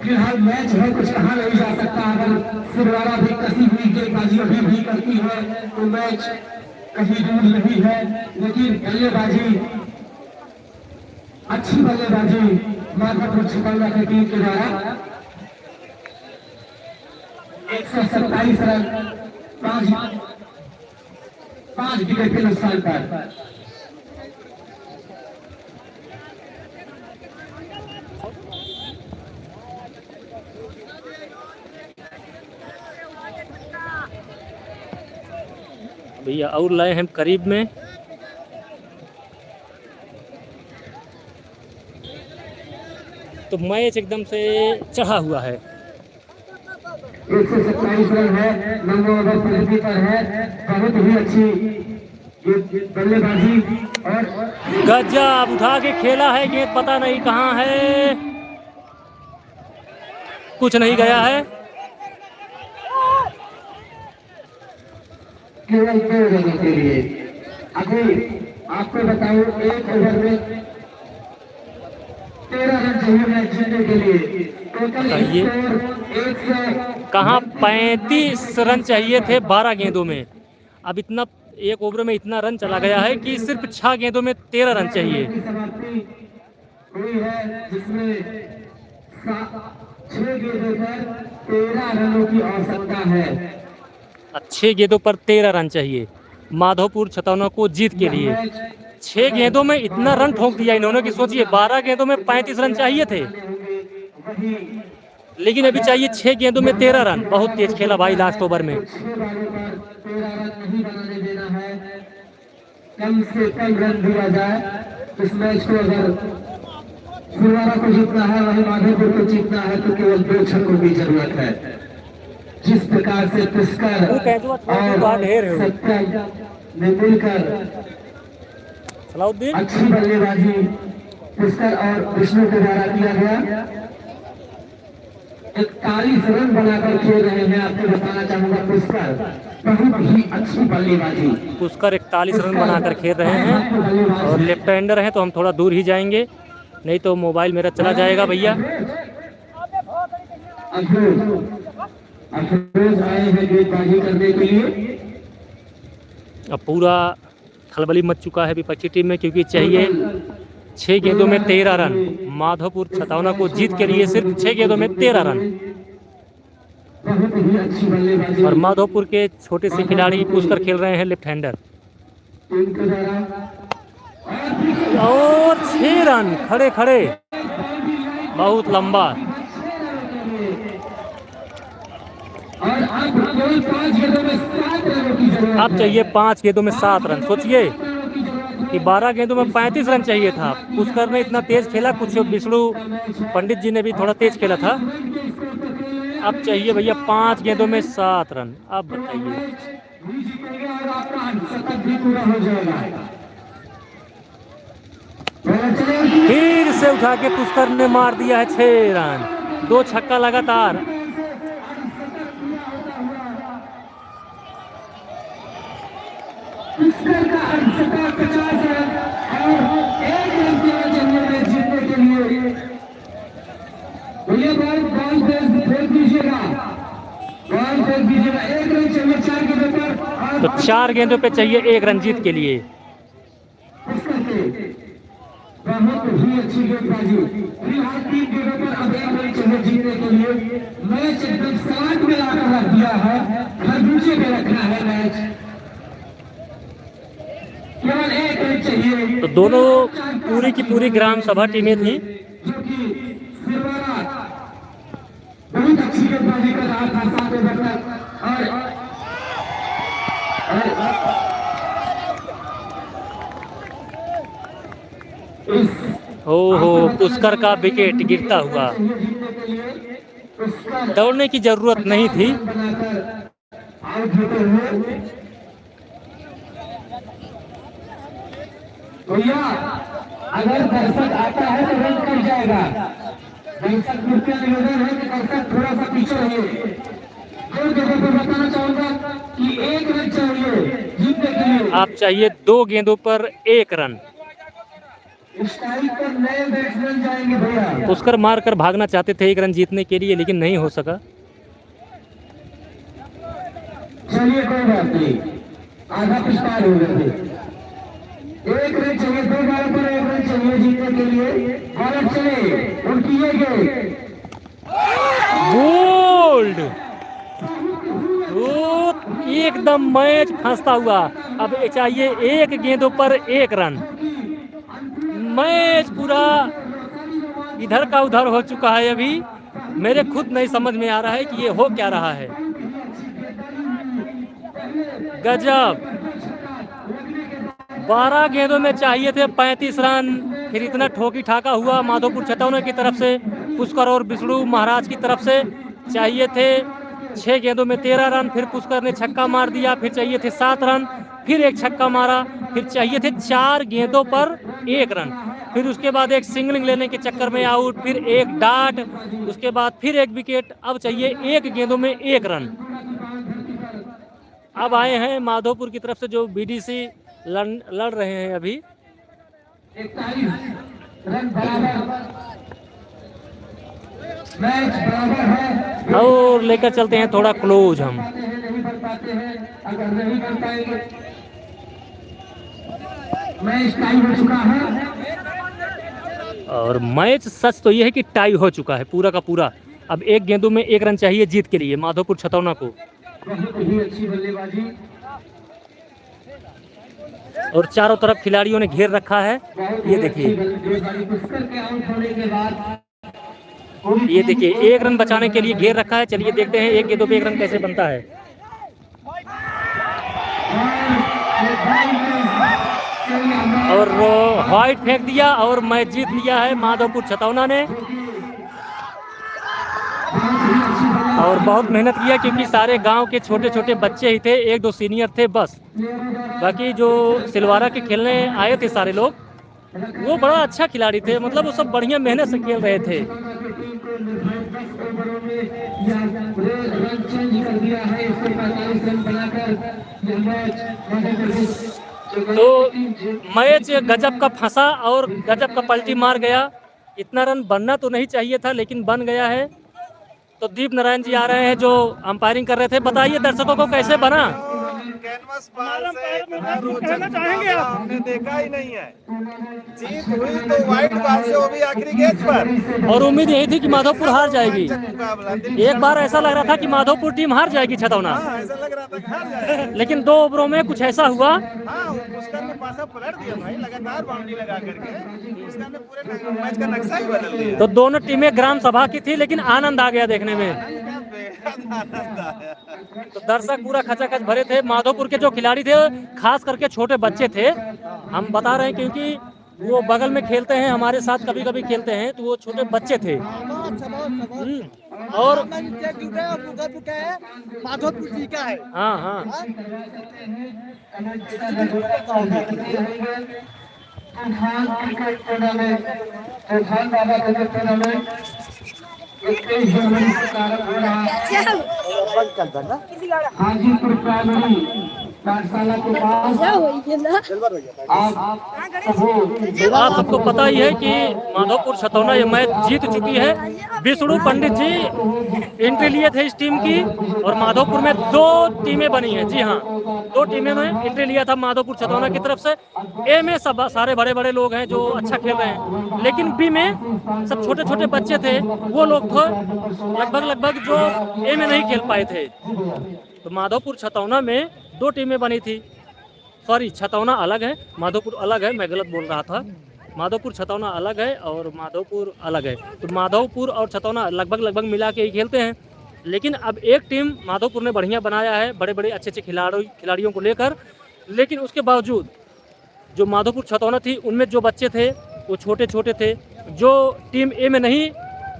फिलहाल मैच है, कुछ कहा नहीं जा सकता। अगर सिरवारा भी कसी हुई गेंदबाजी अभी भी करती है तो मैच कहीं दूर नहीं है, लेकिन बल्लेबाजी, अच्छी बल्लेबाजी माधवपुर छतौना की टीम के द्वारा 127 रन 5 विकेट के नुकसान पर। भैया और लाए हैं करीब में। तो मैच एकदम से चढ़ा हुआ है। 127 रन है, 9 ओवर प्रगति पर है, बहुत ही अच्छी बल्लेबाजी और गजब उठा के खेला है, गेंद पता नहीं कहाँ है, कुछ नहीं गया है। केवल 2 रनों के लिए। अभी आपको बताऊं, 1 ओवर में 13 रन चाहिए मैच जीतने के लिए। टोटल स्कोर कहाँ 35 रन चाहिए थे 12 गेंदों में। अब इतना 1 ओवर में इतना रन चला गया है कि सिर्फ 6 गेंदों में 13 रन चाहिए। समाप्ति हुई है जिसमें 6 गेंदों पर 13 रनों की आवश्यकता है। 6 गेंदों पर 13 रन चाहिए माधवपुर छतौना को जीत के लिए। 6 गेंदों में इतना रन ठोक दिया इन्होंने कि सोचिए 12 गेंदों में 35 रन चाहिए थे, लेकिन अभी चाहिए 6 गेंदों में 13 रन। बहुत तेज खेला भाई लास्ट ओवर में। 13 रन नहीं बनाने देना है, कम से कम रन दिया जाए इस मैच को। अगर सिरवारा को जीतना है, वही माधवपुर को जीतना है, तो केवल 2 छक्कों की जरूरत है। जिस प्रकार से पुष्कर और सत्यम ने मिलकर अच्छी बल्लेबाजी पुष्कर और विष्णु के द्वारा किया गया, 41 रन बनाकर खेल रहे हैं। आपको बताना चाहूंगा पुष्कर बहुत ही अच्छी बल्लेबाजी। पुष्कर 41 रन बनाकर खेल रहे हैं और लेफ्ट हैंडर हैं, तो हम थोड़ा दूर ही जाएंगे, नहीं तो मोबाइल मेरा चला जाएगा भैया। अफरोज आए हैं गेंदबाजी करने के लिए। अब पूरा खलबली मच चुका है विपक्षी टीम में, क्योंकि चाहिए 6 गेंदों में 13 रन। माधवपुर छतौना को जीत के लिए सिर्फ 6 गेंदों में 13 रन। और माधवपुर के छोटे से खिलाड़ी पुष्कर खेल रहे हैं लेफ्ट हैंडर। और 6 रन खड़े खड़े, बहुत लंबा। और अब चाहिए 5 गेंदों में 7 रन। सोचिए कि 12 गेंदों में 35 रन चाहिए था। पुष्कर ने इतना तेज खेला, कुछ विष्णु पंडित जी ने भी थोड़ा तेज खेला था। अब चाहिए भैया 5 गेंदों में 7 रन। अब बताइए, फिर से उठा के पुष्कर ने मार दिया है 6 रन। 2 छक्का लगातार। पुष्कर का 50 रन और 1 रन के जंगल में जीतने के लिए। बॉल फेंक दीजिएगा, बॉल फेंक दीजिएगा। 1 रन चाहिए 4 गेंदों पर, तो 4 गेंदों पे चाहिए 1 रन जीत के लिए। पुष्कर के बहुत ही अच्छी गेंदबाजी। फिलहाल 3 गेंदों पर अब 1 रन चाहिए जीतने के लिए। मैच एकदम सलाट में लाकर रख दिया है, खरबूजे पे रखना है मैच। केवल 1 रन चाहिए। तो दोनों पूरी की पूरी ग्राम सभा टीमें थी। जो कि सिरवारा बहुत अच्छी गेंदबाजी कर रहा था 7 ओवर तक। ओहो, पुष्कर का विकेट गिरता हुआ। दौड़ने की जरूरत नहीं थी। भैया अगर दर्शक आता है तो रन कर जाएगा। दर्शक कृपया निवेदन है कि दर्शक थोड़ा सा पीछे रहिए। 2 गेंदों पर बताना चाहूंगा कि 1 रन चाहिए जीतने के लिए। आप चाहिए 2 गेंदों पर 1 रन। स्ट्राइक पर नए बैट्समैन जाएंगे भैया। पुष्कर मार कर भागना चाहते थे 1 रन जीतने के लिए, लेकिन नहीं हो सका। चलिए कोई बात नहीं, आधा पिस्ताल हो गए थे। 1 रन चाहिए, 2 बॉल पर 1 रन चाहिए जीतने के लिए। बॉलर चले और किए गए बोल्ड, एकदम मैच फंसता हुआ। अब चाहिए 1 गेंदों पर 1 रन। मैच पूरा इधर का उधर हो चुका है। अभी मेरे खुद नहीं समझ में आ रहा है कि ये हो क्या रहा है। गजब, 12 गेंदों में चाहिए थे 35 रन। फिर इतना ठोकी ठाका हुआ माधोपुर छतौना की तरफ से। पुष्कर और विष्णु महाराज की तरफ से चाहिए थे 6 गेंदों में 13 रन। फिर पुष्कर ने छक्का मार दिया। फिर चाहिए थे 7 रन, फिर एक छक्का मारा। फिर चाहिए थे 4 गेंदों पर 1 रन। फिर उसके बाद एक सिंगलिंग लेने के चक्कर में आउट, फिर एक डाट, उसके बाद फिर एक विकेट। अब चाहिए 1 गेंदों में 1 रन। अब आए हैं माधोपुर की तरफ से जो बीडीसी लड़ रहे हैं अभी। 41 रन बराबर, मैच बराबर है। और लेकर चलते हैं थोड़ा क्लोज हम। नहीं बन पाते हैं, अगर नहीं बन पाएंगे मैच टाई हो चुका है। और मैच सच तो ये है कि टाई हो चुका है पूरा का पूरा। अब 1 गेंदों में 1 रन चाहिए जीत के लिए माधोपुर छतौना को। बहुत ही अच्छी बल्लेबाजी। और चारों तरफ खिलाड़ियों ने घेर रखा है। ये देखिए, ये देखिए 1 रन बचाने के लिए घेर रखा है। चलिए देखते हैं 1 गेंदों पे 1 रन कैसे बनता है। और व्हाइट फेंक दिया और मैच जीत लिया है माधोपुर छतौना ने। और बहुत मेहनत किया क्योंकि सारे गांव के छोटे छोटे बच्चे ही थे, 1-2 सीनियर थे बस। बाकी जो सिलवारा के खेलने आए थे सारे लोग, वो बड़ा अच्छा खिलाड़ी थे। मतलब वो सब बढ़िया मेहनत से खेल रहे थे। तो मैच गजब का फंसा और गजब का पलटी मार गया। इतना रन बनना तो नहीं चाहिए था, लेकिन बन गया है। तो दीप नारायण जी आ रहे हैं जो अंपायरिंग कर रहे थे। बताइए दर्शकों को कैसे बना। कैनवस बाल से कहना चाहेंगे आप? हमने देखा ही नहीं है। जीत हुई तो वाइट बाल से, वो भी आखिरी गेंद पर। और उम्मीद यही थी कि माधोपुर हार जाएगी। एक बार ऐसा लग रहा था कि माधोपुर टीम हार जाएगी छतौना। ऐसा लग रहा था कि हार जाएगी। लेकिन 2 ओवरों में कुछ ऐसा हुआ। पुष्कर ने पासा पलट दिया भाई, लगातार बाउंड्री लगा करके पुष्कर ने पूरे मैच का नक्शा ही बदल दिया। तो दोनों टीमें ग्राम सभा की थी, लेकिन आनंद आ गया देखने में। तो दर्शक पूरा खचाखच भरे थे। माधोपुर के जो खिलाड़ी थे, खास करके छोटे बच्चे थे, हम बता रहे हैं क्योंकि वो बगल में खेलते हैं, हमारे साथ कभी कभी खेलते हैं। तो वो छोटे बच्चे थे। और माधोपुर जी का है। हाँ हाँ, हाजीपुर प्राइमरी पाठशाला के पास आप सबको पता ही है कि माधोपुर छतौना ये मैच जीत चुकी है। विष्णु पंडित जी एंट्री लिए थे इस टीम की, और माधोपुर में 2 टीमें बनी हैं। जी हाँ, 2 टीमें में एंट्री लिया था माधोपुर छतौना की तरफ से। ए में सब सारे बड़े बड़े लोग हैं जो अच्छा खेल रहे हैं, लेकिन बी में सब छोटे छोटे बच्चे थे। वो लोग थे लगभग जो ए में नहीं खेल पाए थे। तो माधोपुर छतौना में 2 टीमें बनी थी। सॉरी, छतौना अलग है, माधोपुर अलग है। मैं गलत बोल रहा था। माधोपुर छतौना अलग है और माधोपुर अलग है। तो माधोपुर और छतौना लगभग मिला के ही खेलते हैं। लेकिन अब एक टीम माधोपुर ने बढ़िया बनाया है, बड़े बड़े अच्छे खिलाड़ियों को लेकर। लेकिन उसके बावजूद जो माधोपुर छतौना थी, उनमें जो बच्चे थे वो छोटे छोटे थे। जो टीम ए में नहीं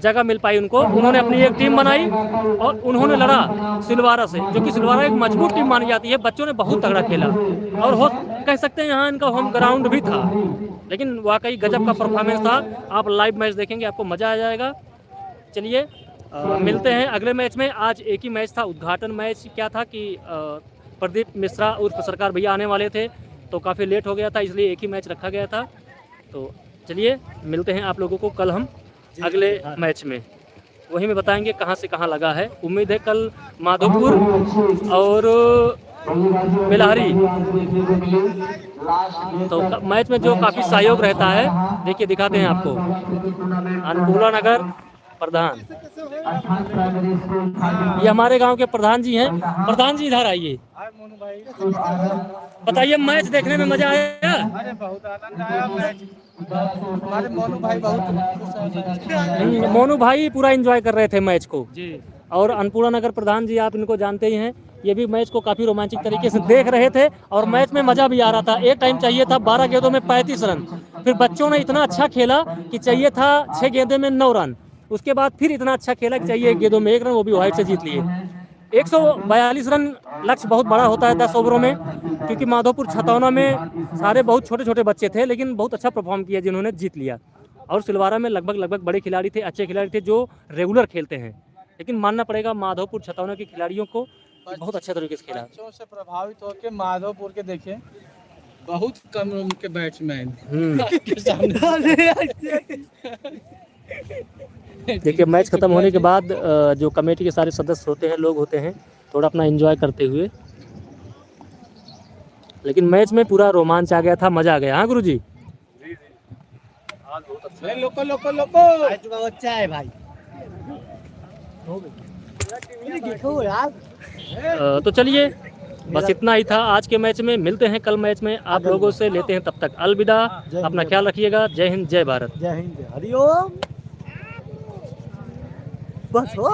जगह मिल पाई उनको, उन्होंने अपनी एक टीम बनाई और उन्होंने लड़ा सिलवारा से, जो कि सिलवारा एक मजबूत टीम मानी जाती है। बच्चों ने बहुत तगड़ा खेला और कह सकते हैं यहाँ इनका होम ग्राउंड भी था। लेकिन वाकई गजब का परफॉर्मेंस था। आप लाइव मैच देखेंगे, आपको मज़ा आ जाएगा। चलिए मिलते हैं अगले मैच में। आज एक ही मैच था। उद्घाटन मैच क्या था कि प्रदीप मिश्रा उर्फ सरकार भैया आने वाले थे, तो काफ़ी लेट हो गया था, इसलिए एक ही मैच रखा गया था। तो चलिए मिलते हैं आप लोगों को कल हम अगले मैच में, वहीं में बताएंगे कहाँ से कहाँ लगा है। उम्मीद है कल माधोपुर और बेलारी तो मैच में जो काफ़ी सहयोग रहता है, देखिए दिखाते हैं आपको। अनपूला नगर प्रधान, ये हमारे गांव के प्रधान जी हैं। प्रधान जी इधर आइए, बताइए मैच देखने में मजा आया? अरे बहुत आनंद आया मैच, हमारे मोनू भाई बहुत मोनू भाई पूरा एंजॉय कर रहे थे मैच को जी। और अनपूरा नगर प्रधान जी आप इनको जानते ही हैं, ये भी मैच को काफ़ी रोमांचक तरीके से देख रहे थे और मैच में मज़ा भी आ रहा था। एक टाइम चाहिए था 12 गेंदों में 35 रन, फिर बच्चों ने इतना अच्छा खेला कि चाहिए था 6 गेंदों में 9 रन, उसके बाद फिर इतना अच्छा खेला कि चाहिए 1 गेंदों में 1 रन, वो भी वाइड से जीत लिए। 142 रन लक्ष्य बहुत बड़ा होता है 10 ओवरों में, क्योंकि माधोपुर छतौना में सारे बहुत छोटे छोटे बच्चे थे, लेकिन बहुत अच्छा परफॉर्म किया जिन्होंने जीत लिया। और सिलवारा में लगभग बड़े खिलाड़ी थे, अच्छे खिलाड़ी थे जो रेगुलर खेलते हैं, लेकिन मानना पड़ेगा माधोपुर छतौना के खिलाड़ियों को बहुत अच्छे तरीके से खेला। बच्चों से प्रभावित होकर माधोपुर के देखे बहुत कम उनके बैट्समैन के सामने। देखिए मैच खत्म होने के बाद जो कमेटी के सारे सदस्य होते हैं, लोग होते हैं, थोड़ा अपना एंजॉय करते हुए, लेकिन मैच में पूरा रोमांच आ गया था, मजा आ गया। हाँ गुरुजी, लोको लोको लोको अच्छा है भाई। तो चलिए बस इतना ही था आज के मैच में। मिलते हैं कल मैच में आप लोगों से, लेते हैं तब तक अलविदा, अपना ख्याल रखिएगा। जय हिंद, जय भारत, जय हिंद, हरिओम। बस हो।